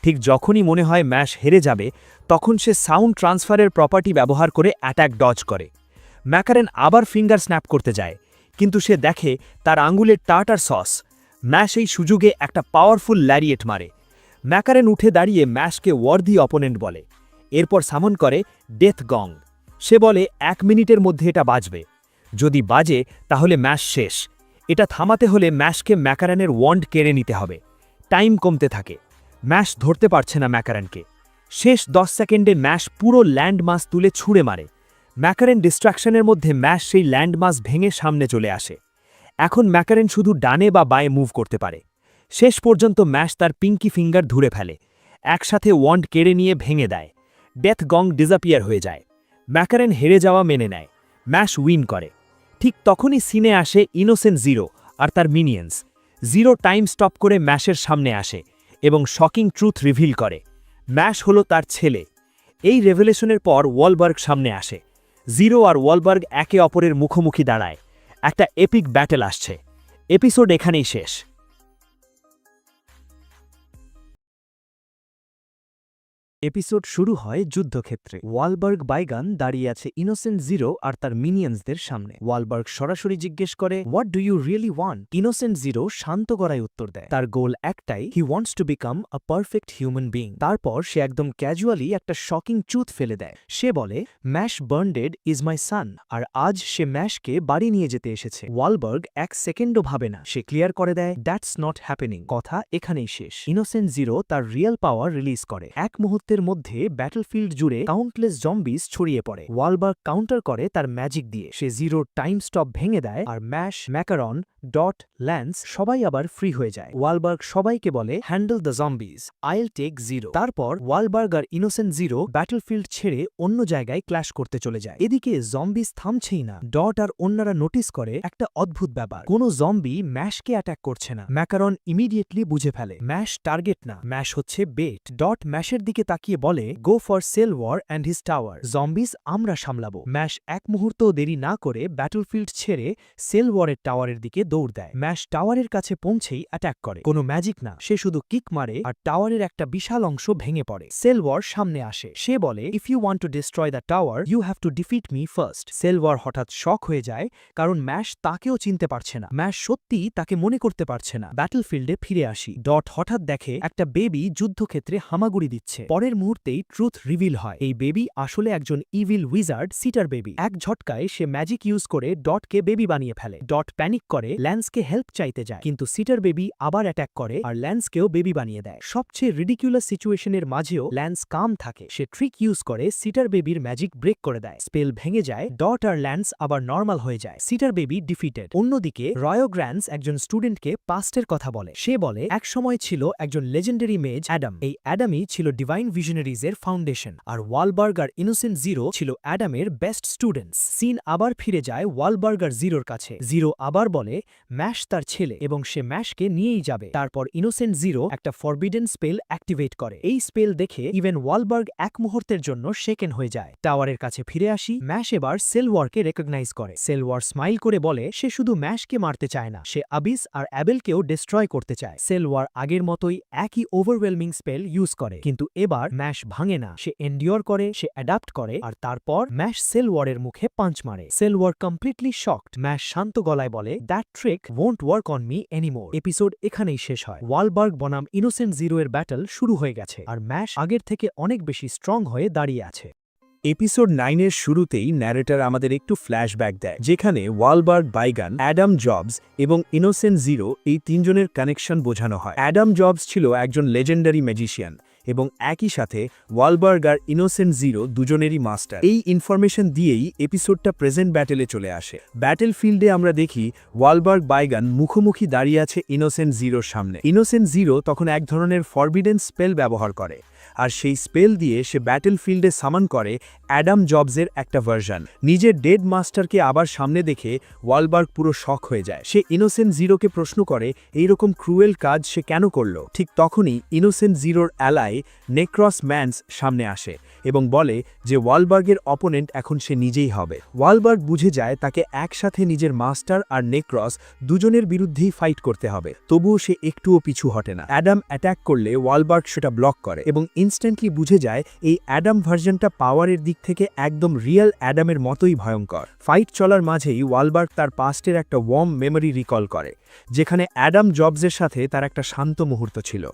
ঠিক যখনই মনে হয় ম্যাশ হেরে যাবে, তখন সে সাউন্ড ট্রান্সফারের প্রপার্টি ব্যবহার করে অ্যাটাক ডজ করে। ম্যাকারন আবার ফিঙ্গার স্ন্যাপ করতে যায়, কিন্তু সে দেখে তার আঙুলের টার্টার সস। ম্যাশ এই সুযোগে একটা পাওয়ারফুল ল্যারিয়েট মারে। ম্যাকারন উঠে দাঁড়িয়ে ম্যাশকে ওয়ার্দি অপোনেন্ট বলে। এরপর সামন করে ডেথ গং। সে বলে 1 মিনিটের মধ্যে এটা বাজবে। যদি বাজে তাহলে ম্যাশ শেষ। এটা থামাতে হলে ম্যাশকে ম্যাকারনের ওয়ান্ড কেড়ে নিতে হবে। টাইম কমতে থাকে। ম্যাশ ধরতে পারছে না ম্যাকারনকে। শেষ 10 সেকেন্ডে ম্যাশ পুরো ল্যান্ডমাস তুলে ছুঁড়ে মারে। ম্যাকারন ডিস্ট্রাকশনের মধ্যে ম্যাশ সেই ল্যান্ডমাস ভেঙে সামনে চলে আসে। এখন ম্যাকারন শুধু ডানে বা বাঁয়ে মুভ করতে পারে। শেষ পর্যন্ত ম্যাশ তার পিঙ্কি ফিঙ্গার ধরে ফেলে। একসাথে ওয়ান্ড কেড়ে নিয়ে ভেঙে দেয়। ডেথ গং ডিসঅ্যাপিয়ার হয়ে যায়। ম্যাকারন হেরে যাওয়া মেনে নেয়। ম্যাশ উইন করে। ঠিক তখনই সিনে আসে ইনোসেন্ট জিরো আর তার মিনিয়ন্স। জিরো টাইম স্টপ করে ম্যাশের সামনে আসে এবং শকিং ট্রুথ রিভিল করে। ম্যাশ হলো তার ছেলে। এই রেভেলেশনের পর ওয়ালবার্গ সামনে আসে। জিরো আর ওয়ালবার্গ একে অপরের মুখোমুখি দাঁড়ায়। একটা এপিক ব্যাটেল আসছে। এপিসোড এখানেই শেষ। এপিসোড শুরু হয় যুদ্ধক্ষেত্রে। ওয়ালবার্গ বাইগান দাঁড়িয়ে আছে ইনোসেন্ট জিরো আর তার মিনিয়ন্সদের সামনে। ওয়ালবার্গ সরাসরি জিজ্ঞেস করে, what do you really want? Innocent zero শান্ত গলায় উত্তর দেয়, তার গোল একটাই, he wants to become a perfect human being. তারপর সে একদম ক্যাজুয়ালি একটা শকিং ট্রুথ ফেলে দেয়। সে বলে, ম্যাশ বার্নডেড ইজ মাই সান, আর আজ সে ম্যাশকে বাড়ি নিয়ে যেতে এসেছে। ওয়ালবার্গ 1 সেকেন্ডও ভাবে না। সে ক্লিয়ার করে দেয়, দ্যাটস নট হ্যাপেনিং। কথা এখানেই শেষ। ইনোসেন্ট জিরো তার রিয়েল পাওয়ার রিলিজ করে। এক মুহূর্তের মধ্যে ব্যাটলফিল্ড জুড়ে কাউন্টলেস জম্বিস ছড়িয়ে পড়ে। ওয়ালবার্গ কাউন্টার করে তার ম্যাজিক দিয়ে। সে জিরোর টাইম স্টপ ভেঙে দেয় আর ম্যাশ, ম্যাকারন, ডট, ল্যান্স সবাই আবার ফ্রি হয়ে যায়। ওয়ালবার্গ সবাইকে বলে, হ্যান্ডেল দ্য জম্বিজ, আইল টেক জিরো। তারপর ওয়ালবার্গ আর ইনোসেন্ট জিরো ব্যাটলফিল্ড ছেড়ে অন্য জায়গায় ক্ল্যাশ করতে চলে যায়। এদিকে জম্বিস থামছেই না। ডট আর অন্যরা নোটিস করে একটা অদ্ভুত ব্যাপার, কোনো জম্বি ম্যাশকে অ্যাটাক করছে না। ম্যাকারন ইমিডিয়েটলি বুঝে ফেলে ম্যাশ টার্গেট না, ম্যাশ হচ্ছে বেট। ডট ম্যাশের দিকে তাকিয়ে বলে, go for Cell War and his tower, zombies আমরা সামলাবো। ম্যাশ এক মুহূর্তও দেরি না করে ব্যাটলফিল্ড ছেড়ে সেলওয়ারের টাওয়ারের দিকে দৌড় দেয়। ম্যাশ টাওয়ারের কাছে পৌঁছেই অ্যাটাক করে। কোনো ম্যাজিক না, সে শুধু কিক মারে আর টাওয়ারের একটা বিশাল অংশ ভেঙে পড়ে। সেলওয়ার সামনে আসে। সে বলে, if you want to destroy the tower you have to defeat me first. Cell War হঠাৎ শক হয়ে যায়, কারণ ম্যাশ তাকেও চিনতে পারছে না। ম্যাশ সত্যিই তাকে মনে করতে পারছে না। ব্যাটলফিল্ডে ফিরে আসি। ডট হঠাৎ দেখে একটা বেবি যুদ্ধক্ষেত্রে হামাগুড়ি দিচ্ছে। পরের মুহূর্তেই ট্রুথ রিভিল হয়। এই বেবি আসলে একজন ইভিল উইজার্ড, সিটার বেবি। এক ঝটকায় সে ম্যাজিক ইউজ করে ডটকে বেবি বানিয়ে ফেলে। ডট প্যানিক করে ল্যান্সকে হেল্প চাইতে যায়, কিন্তু সিটার বেবি আবার অ্যাটাক করে আর ল্যান্সকেও বেবি বানিয়ে দেয়। সবচেয়ে রিডিকুলাস সিচুয়েশনের মাঝেও ল্যান্স কাম থাকে। সে ট্রিক ইউজ করে সিটার বেবির ম্যাজিক ব্রেক করে দেয়। স্পেল ভেঙে যায়, ডট আর ল্যান্স আবার নর্মাল হয়ে যায়। Seater baby defeated. অন্যদিকে রয়োগ্র্যান্স একজন স্টুডেন্টকে পাস্টের কথা বলে। সে বলে, এক সময় ছিল একজন লেজেন্ডারি মেজ অ্যাডাম। এই অ্যাডামই ছিল ডিভাইন ভিশনারিজ এর ফাউন্ডেশন, আর ওয়ালবার্গ আর ইনোসেন্ট জিরো ছিল অ্যাডামের বেস্ট স্টুডেন্টস। সিন আবার ফিরে যায় ওয়ালবার্গ আর জিরোর কাছে। জিরো আবার বলে ম্যাশ তার ছেলে এবং সে ম্যাশকে নিয়েই যাবে। তারপর ইনোসেন্ট জিরো একটা ফরবিডেন স্পেল অ্যাক্টিভেট করে। এই স্পেল দেখে ইভেন ওয়ালবার্গ এক মুহূর্তের জন্য শেকেন হয়ে যায়। টাওয়ারের কাছে ফিরে আসি। ম্যাশ এবার সেলওয়ারকে রেকগনাইজ করে। সেলওয়ার স্মাইল করে বলে সে শুধু ম্যাশকে মারতে চায় না, সে আবিস আর অ্যাবেলকেও ডিস্ট্রয় করতে চায়। সেলওয়ার আগের মতোই একই ওভারওয়েলমিং স্পেল ইউজ করে, কিন্তু এবার ম্যাশ ভাঙে না। সে এন্ডিওর করে, সে অ্যাডাপ্ট করে, আর তারপর ম্যাশ সেলওয়ারের মুখে পাঞ্চ মারে। সেলওয়ার কমপ্লিটলি শকড। ম্যাশ শান্ত গলায় বলে, that trick won't work on me anymore. Episode এখানেই শেষ হয়। ওয়ালবার্গ বনাম ইনোসেন্ট জিরো এর ব্যাটল শুরু হয়ে গেছে, আর ম্যাশ আগের থেকে অনেক বেশি স্ট্রং হয়ে দাঁড়িয়ে আছে। এপিসোড 9 এর শুরুতেই ন্যারেটর আমাদের একটু ফ্ল্যাশব্যাক দেয়, যেখানে ওয়ালবার্গ, বাইগান, অ্যাডাম জবস এবং ইনোসেন্ট জিরো এই তিনজনের কানেকশন বোঝানো হয়। অ্যাডাম জবস ছিল একজন লেজেন্ডারি ম্যাজিশিয়ান এবং একই সাথে ওয়ালবার্গ আর ইনোসেন্ট জিরো দুজনেরই মাস্টার। এই ইনফরমেশন দিয়েই এপিসোডটা প্রেজেন্ট ব্যাটেলে চলে আসে। ব্যাটেল ফিল্ডে আমরা দেখি ওয়ালবার্গ, বাইগান মুখোমুখি দাঁড়িয়ে আছে ইনোসেন্ট জিরোর সামনে। ইনোসেন্ট জিরো তখন এক ধরনের ফরবিডেন স্পেল ব্যবহার করে, আর সেই স্পেল দিয়ে সে ব্যাটেল ফিল্ডে সামান করে অ্যাডাম জবসের একটা ভার্সন। নিজের ডেড মাস্টারকে আবার সামনে দেখে ওয়ালবার্গ পুরো শক হয়ে যায়। সে ইনোসেন্ট জিরোকে প্রশ্ন করে এইরকম ক্রুয়েল কাজ সে কেন করল। ঠিক তখনই ইনোসেন্ট জিরোর অ্যালাই নেক্রস ম্যান্স সামনে আসে এবং বলে যে ওয়ালবার্গের অপোনেন্ট এখন সে নিজেই হবে। ওয়ালবার্গ বুঝে যায় তাকে একসাথে নিজের মাস্টার আর নেক্রস দুজনের বিরুদ্ধেই ফাইট করতে হবে, তবুও সে একটুও পিছু হটে না। অ্যাডাম অ্যাটাক করলে ওয়ালবার্গ সেটা ব্লক করে এবং ইনস্ট্যান্টলি বুঝে যায় এই অ্যাডাম ভার্জনটা পাওয়ারের দিক থেকে একদম রিয়েল অ্যাডামের মতোই ভয়ঙ্কর। ফাইট চলার মাঝেই ওয়ালবার্গ তার পাস্টের একটা ওয়ার্ম মেমরি রিকল করে, যেখানে অ্যাডাম জবসের সাথে তার একটা শান্ত মুহূর্ত ছিল।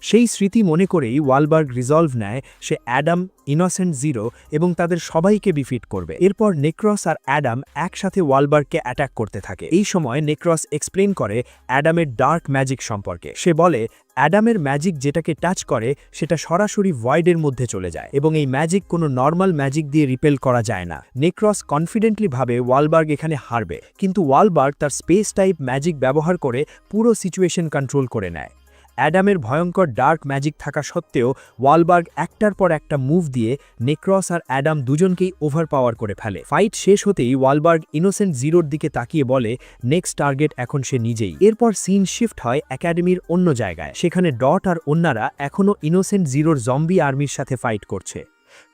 সেই স্মৃতি মনে করেই ওয়ালবার্গ রিজলভ নেয় সে অ্যাডাম, ইনোসেন্ট জিরো এবং তাদের সবাইকে ডিফিট করবে। এরপর নেক্রস আর অ্যাডাম একসাথে ওয়ালবার্গকে অ্যাটাক করতে থাকে। এই সময় নেক্রস এক্সপ্লেন করে অ্যাডামের ডার্ক ম্যাজিক সম্পর্কে। সে বলে অ্যাডামের ম্যাজিক যেটাকে টাচ করে সেটা সরাসরি ভয়েডের মধ্যে চলে যায় এবং এই ম্যাজিক কোনো নর্মাল ম্যাজিক দিয়ে রিপেল করা যায় না। নেক্রস কনফিডেন্টলি ভাবে ওয়ালবার্গ এখানে হারবে, কিন্তু ওয়ালবার্গ তার স্পেস টাইপ ম্যাজিক ব্যবহার করে পুরো সিচুয়েশন কন্ট্রোল করে নেয়। অ্যাডামের ভয়ঙ্কর ডার্ক ম্যাজিক থাকা সত্ত্বেও ওয়ালবার্গ একটার পর একটা মুভ দিয়ে নেক্রস আর অ্যাডাম দুজনকেই ওভারপাওয়ার করে ফেলে। ফাইট শেষ হতেই ওয়ালবার্গ ইনোসেন্ট জিরোর দিকে তাকিয়ে বলে নেক্সট টার্গেট এখন সে নিজেই। এরপর সিন শিফট হয় একাডেমির অন্য জায়গায়। সেখানে ডট আর অন্যরা এখনও ইনোসেন্ট জিরোর জম্বি আর্মির সাথে ফাইট করছে।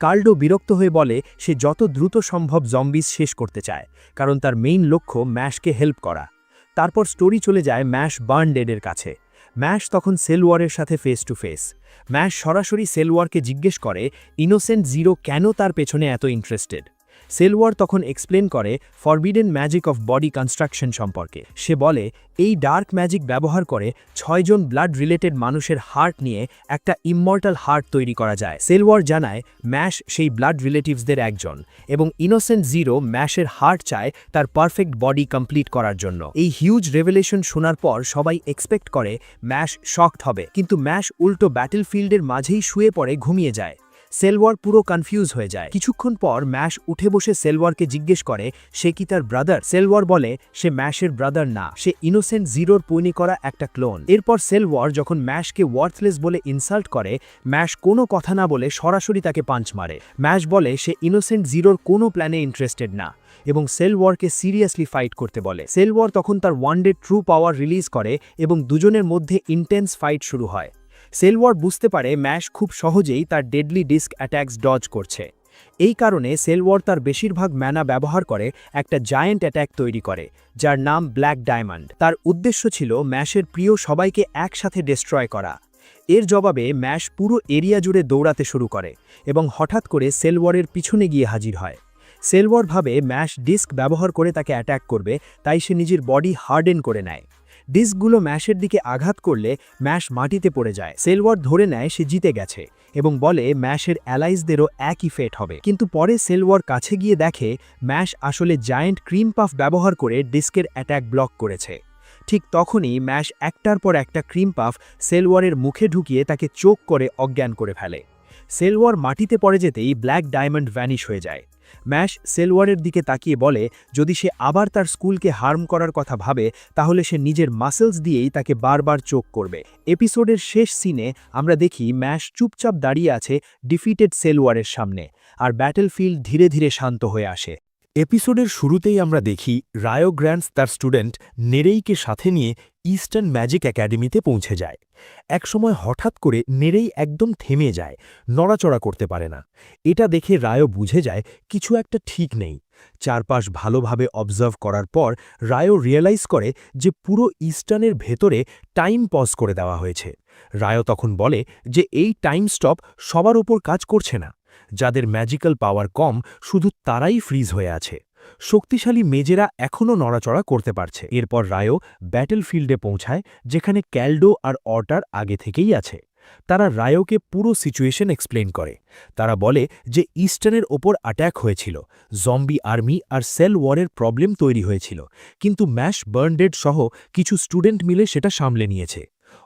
কার্ডো বিরক্ত হয়ে বলে সে যত দ্রুত সম্ভব জম্বিস শেষ করতে চায়, কারণ তার মেইন লক্ষ্য ম্যাশকে হেল্প করা। তারপর স্টোরি চলে যায় ম্যাশ বার্নডেডের কাছে। ম্যাশ তখন সেলওয়ারের সাথে ফেস টু ফেস। ম্যাশ সরাসরি সেলওয়ারকে জিজ্ঞেস করে ইনোসেন্ট জিরো কেন তার পেছনে এত ইন্টারেস্টেড। সেলওয়ার তখন এক্সপ্লেন করে forbidden magic of body construction সম্পর্কে। সে বলে এই ডার্ক ম্যাজিক ব্যবহার করে 6 জন ব্লাড রিলেটেড মানুষের হার্ট নিয়ে একটা ইমমর্টাল হার্ট তৈরি করা যায়। সেলওয়ার জানায় ম্যাশ সেই ব্লাড রিলেটিভসদের একজন এবং ইনোসেন্ট জিরো ম্যাশের হার্ট চায় তার পারফেক্ট বডি কমপ্লিট করার জন্য। এই হিউজ রেভেলেশন শোনার পর সবাই এক্সপেক্ট করে ম্যাশ শকড হবে, কিন্তু ম্যাশ উল্টো ব্যাটেলফিল্ডের মাঝেই শুয়ে পড়ে ঘুমিয়ে যায়। সেলওয়ার পুরো কনফিউজ হয়ে যায়। কিছুক্ষণ পর ম্যাশ উঠে বসে সেলওয়ারকে জিজ্ঞেস করে সে কি তার ব্রাদার। সেলওয়ার বলে সে ম্যাশের ব্রাদার না, সে ইনোসেন্ট জিরোর তৈরি করা একটা ক্লোন। এরপর সেলওয়ার যখন ম্যাশকে ওয়ার্থলেস বলে ইনসাল্ট করে, ম্যাশ কোনো কথা না বলে সরাসরি তাকে পাঞ্চ মারে। ম্যাশ বলে সে ইনোসেন্ট জিরোর কোনো প্ল্যানে ইন্টারেস্টেড না এবং সেলওয়ারকে সিরিয়াসলি ফাইট করতে বলে। সেলওয়ার তখন তার ওয়ান-ডে ট্রু পাওয়ার রিলিজ করে এবং দুজনের মধ্যে ইন্টেন্স ফাইট শুরু হয়। সেলওয়ার বুঝতে পারে ম্যাশ খুব সহজেই তার ডেডলি ডিস্ক অ্যাট্যাকস ডজ করছে। এই কারণে সেলওয়ার তার বেশিরভাগ ম্যানা ব্যবহার করে একটা জায়ান্ট অ্যাট্যাক তৈরি করে, যার নাম ব্ল্যাক ডায়মন্ড। তার উদ্দেশ্য ছিল ম্যাশের প্রিয় সবাইকে একসাথে ডিস্ট্রয় করা। এর জবাবে ম্যাশ পুরো এরিয়া জুড়ে দৌড়াতে শুরু করে এবং হঠাৎ করে সেলওয়ারের পিছনে গিয়ে হাজির হয়। সেলওয়ার ভাবে ম্যাশ ডিস্ক ব্যবহার করে তাকে অ্যাট্যাক করবে, তাই সে নিজের বডি হার্ডেন করে নেয়। ডিস্কগুলো ম্যাশের দিকে আঘাত করলে ম্যাশ মাটিতে পড়ে যায়। সেলওয়ার ধরে নেয় সে জিতে গেছে এবং বলে ম্যাশের অ্যালাইজদেরও একই ফেট হবে। কিন্তু পরে সেলওয়ার কাছে গিয়ে দেখে ম্যাশ আসলে জায়ান্ট ক্রিম পাফ ব্যবহার করে ডিস্কের অ্যাট্যাক ব্লক করেছে। ঠিক তখনই ম্যাশ একটার পর একটা ক্রিম পাফ সেলওয়ারের মুখে ঢুকিয়ে তাকে চোখ করে অজ্ঞান করে ফেলে। সেলওয়ার মাটিতে পড়ে যেতেই ব্ল্যাক ডায়মন্ড ভ্যানিশ হয়ে যায়। ম্যাশ সেলওয়ারের দিকে তাকিয়ে বলে যদি সে আবার তার স্কুলকে হার্ম করার কথা ভাবে তাহলে সে নিজের মাসেলস দিয়েই তাকে বারবার চোখ করবে। এপিসোডের শেষ সিনে আমরা দেখি ম্যাশ চুপচাপ দাঁড়িয়ে আছে ডিফিটেড সেলওয়ারের সামনে, আর ব্যাটেলফিল্ড ধীরে ধীরে শান্ত হয়ে আসে। এপিসোডের শুরুতেই আমরা দেখি রায়ো গ্র্যান্ডস তার স্টুডেন্ট নেরেইকে সাথে নিয়ে ইস্টার্ন ম্যাজিক একাডেমিতে পৌঁছে যায়। একসময় হঠাৎ করে নেরেই একদম থেমে যায়, নড়াচড়া করতে পারে না। এটা দেখে রায়ো বুঝে যায় কিছু একটা ঠিক নেই। চারপাশ ভালোভাবে অবজার্ভ করার পর রায়ো রিয়েলাইজ করে যে পুরো ইস্টার্নের ভেতরে টাইম পজ করে দেওয়া হয়েছে। রায়ো তখন বলে যে এই টাইম স্টপ সবার ওপর কাজ করছে না। যাদের ম্যাজিক্যাল পাওয়ার কম শুধু তারাই ফ্রিজ হয়ে আছে। শক্তিশালী মেজেরা এখনও নড়াচড়া করতে পারছে। এরপর রায়ো ব্যাটেলফিল্ডে পৌঁছায়, যেখানে ক্যালডো আর অর্টার আগে থেকেই আছে। তারা রায়োকে পুরো সিচুয়েশন এক্সপ্লেন করে। তারা বলে যে ইস্টার্নের ওপর অ্যাট্যাক হয়েছিল, জম্বি আর্মি আর সেল ওয়ারের প্রবলেম তৈরি হয়েছিল, কিন্তু ম্যাশ বার্নডেড সহ কিছু স্টুডেন্ট মিলে সেটা সামলে নিয়েছে।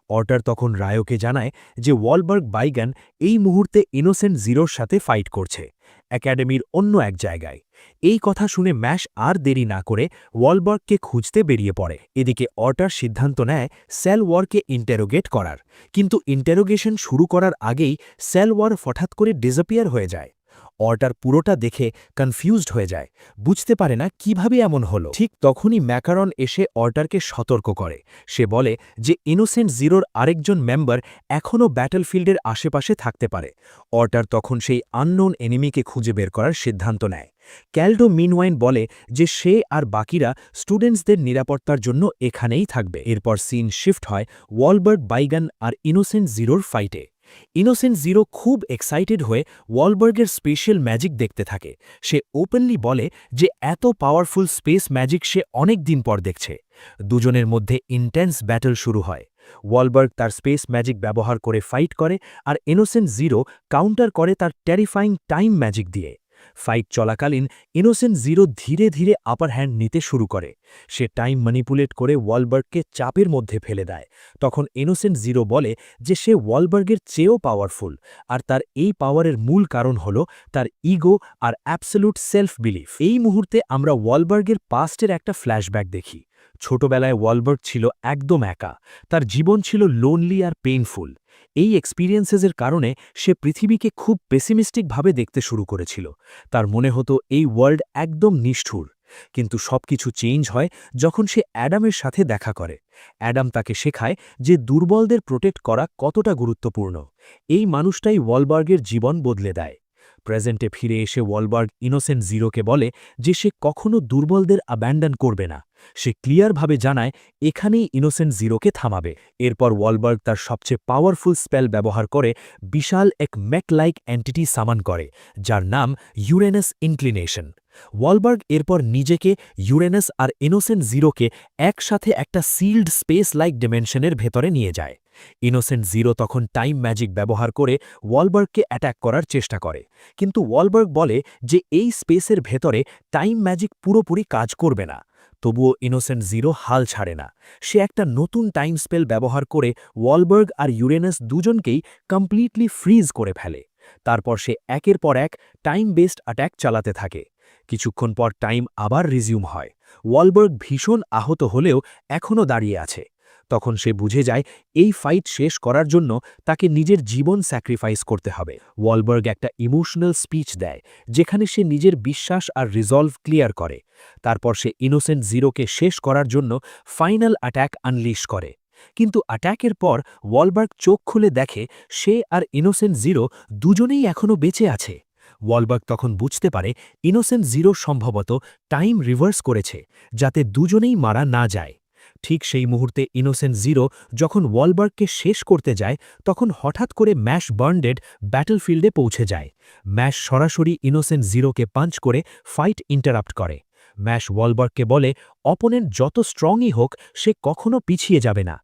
অর্টার তখন রায়োকে জানায় যে ওয়ালবার্গ বাইগান এই মুহূর্তে ইনোসেন্ট জিরোর সাথে ফাইট করছে, একাডেমির অন্য এক জায়গায়। এই কথা শুনে ম্যাশ আর দেরি না করে ওয়ালবার্গকে খুঁজতে বেরিয়ে পড়ে। এদিকে অর্টার সিদ্ধান্ত নেয় সেল ওয়ারকে ইন্টারোগেট করার, কিন্তু ইন্টারোগেশন শুরু করার আগেই সেল ওয়ার হঠাৎ করে ডিসঅ্যাপিয়ার হয়ে যায়। অর্টার পুরোটা দেখে কনফিউজড হয়ে যায়, বুঝতে পারে না কিভাবে এমন হলো। ঠিক তখনই ম্যাকারন এসে অর্টারকে সতর্ক করে। সে বলে যে ইনোসেন্ট জিরোর আরেকজন মেম্বার এখনও ব্যাটেলফিল্ডের আশেপাশে থাকতে পারে। অর্টার তখন সেই আননোন এনিমিকে খুঁজে বের করার সিদ্ধান্ত নেয়। ক্যালডো মিনওয়াইন বলে যে সে আর বাকিরা স্টুডেন্টসদের নিরাপত্তার জন্য এখানেই থাকবে। এরপর সিন শিফট হয় ওয়ালবার্গ বাইগান আর ইনোসেন্ট জিরোর ফাইটে। ইনোসেন্ট জিরো খুব এক্সাইটেড হয়ে ওয়ালবার্গের স্পেশাল ম্যাজিক দেখতে থাকে। সে ওপেনলি বলে যে এত পাওয়ারফুল স্পেস ম্যাজিক সে অনেক দিন পর দেখছে। দুজনের মধ্যে ইন্টেন্স ব্যাটল শুরু হয়। ওয়ালবার্গ তার স্পেস ম্যাজিক ব্যবহার করে ফাইট করে, আর ইনোসেন্ট জিরো কাউন্টার করে তার টেরিফাইং টাইম ম্যাজিক দিয়ে। ফাইট চলাকালীন ইনোসেন্ট জিরো ধীরে ধীরে আপার হ্যান্ড নিতে শুরু করে। সে টাইম ম্যানিপুলেট করে ওয়ালবার্গকে চাপের মধ্যে ফেলে দেয়। তখন ইনোসেন্ট জিরো বলে যে সে ওয়ালবার্গের চেয়েও পাওয়ারফুল, আর তার এই পাওয়ারের মূল কারণ হল তার ইগো আর অ্যাবসোলুট সেলফ বিলিফ। এই মুহূর্তে আমরা ওয়ালবার্গের পাস্টের একটা ফ্ল্যাশব্যাক দেখি। ছোটবেলায় ওয়ালবার্গ ছিল একদম একা, তার জীবন ছিল লোনলি আর পেইনফুল। এই এক্সপিরিয়েন্সেসের কারণে সে পৃথিবীকে খুব পেসিমিস্টিকভাবে দেখতে শুরু করেছিল। তার মনে হতো এই ওয়ার্ল্ড একদম নিষ্ঠুর। কিন্তু সবকিছু চেঞ্জ হয় যখন সে অ্যাডামের সাথে দেখা করে। অ্যাডাম তাকে শেখায় যে দুর্বলদের প্রোটেক্ট করা কতটা গুরুত্বপূর্ণ। এই মানুষটাই ওয়ালবার্গের জীবন বদলে দেয়। প্রেজেন্টে ফিরে এসে ওয়ালবার্গ ইনোসেন্ট জিরোকে বলে যে সে কখনো দুর্বলদের অ্যাব্যান্ডন করবে না। সে ক্লিয়ারভাবে জানায় এখানেই ইনোসেন্ট জিরোকে থামাবে। এরপর ওয়ালবার্গ তার সবচেয়ে পাওয়ারফুল স্পেল ব্যবহার করে বিশাল এক ম্যাক লাইক এন্টিটি সামান করে, যার নাম ইউরেনাস ইনক্লিনেশন। ওয়ালবার্গ এরপর নিজেকে, ইউরেনাস আর ইনোসেন্ট জিরোকে একসাথে একটা সিল্ড স্পেস লাইক ডিমেনশনের ভেতরে নিয়ে যায়। ইনোসেন্ট জিরো তখন টাইম ম্যাজিক ব্যবহার করে ওয়ালবার্গকে অ্যাট্যাক করার চেষ্টা করে, কিন্তু ওয়ালবার্গ বলে যে এই স্পেসের ভেতরে টাইম ম্যাজিক পুরোপুরি কাজ করবে না। তবুও ইনোসেন্ট জিরো হাল ছাড়ে না। সে একটা নতুন টাইম স্পেল ব্যবহার করে ওয়ালবার্গ আর ইউরেনাস দুজনকেই কমপ্লিটলি ফ্রিজ করে ফেলে। তারপর সে একের পর এক টাইম বেসড অ্যাট্যাক চালাতে থাকে। কিছুক্ষণ পর টাইম আবার রিজিউম হয়। ওয়ালবার্গ ভীষণ আহত হলেও এখনও দাঁড়িয়ে আছে। তখন সে বুঝে যায় এই ফাইট শেষ করার জন্য তাকে নিজের জীবন স্যাক্রিফাইস করতে হবে। ওয়ালবার্গ একটা ইমোশনাল স্পিচ দেয়, যেখানে সে নিজের বিশ্বাস আর রিজলভ ক্লিয়ার করে। তারপর সে ইনোসেন্ট জিরোকে শেষ করার জন্য ফাইনাল অ্যাট্যাক আনলিশ করে। কিন্তু অ্যাট্যাকের পর ওয়ালবার্গ চোখ খুলে দেখে সে আর ইনোসেন্ট জিরো দুজনেই এখনও বেঁচে আছে। ওয়ালবার্গ তখন বুঝতে পারে ইনোসেন্ট জিরো সম্ভবত টাইম রিভার্স করেছে যাতে দুজনেই মারা না যায়। ঠিক সেই মুহূর্তে ইনোসেন্ট জিরো যখন ওয়ালবার্গকে শেষ করতে যায় তখন হঠাৎ করে ম্যাশ বার্নডেড ব্যাটলফিল্ডে পৌঁছে যায়। ম্যাশ সরাসরি ইনোসেন্ট জিরোকে পাঞ্চ করে ফাইট ইন্টারাপ্ট করে। ম্যাশ ওয়ালবার্গকে বলে অপোনেন্ট যত স্ট্রংই হোক সে কখনো পিছিয়ে যাবে না।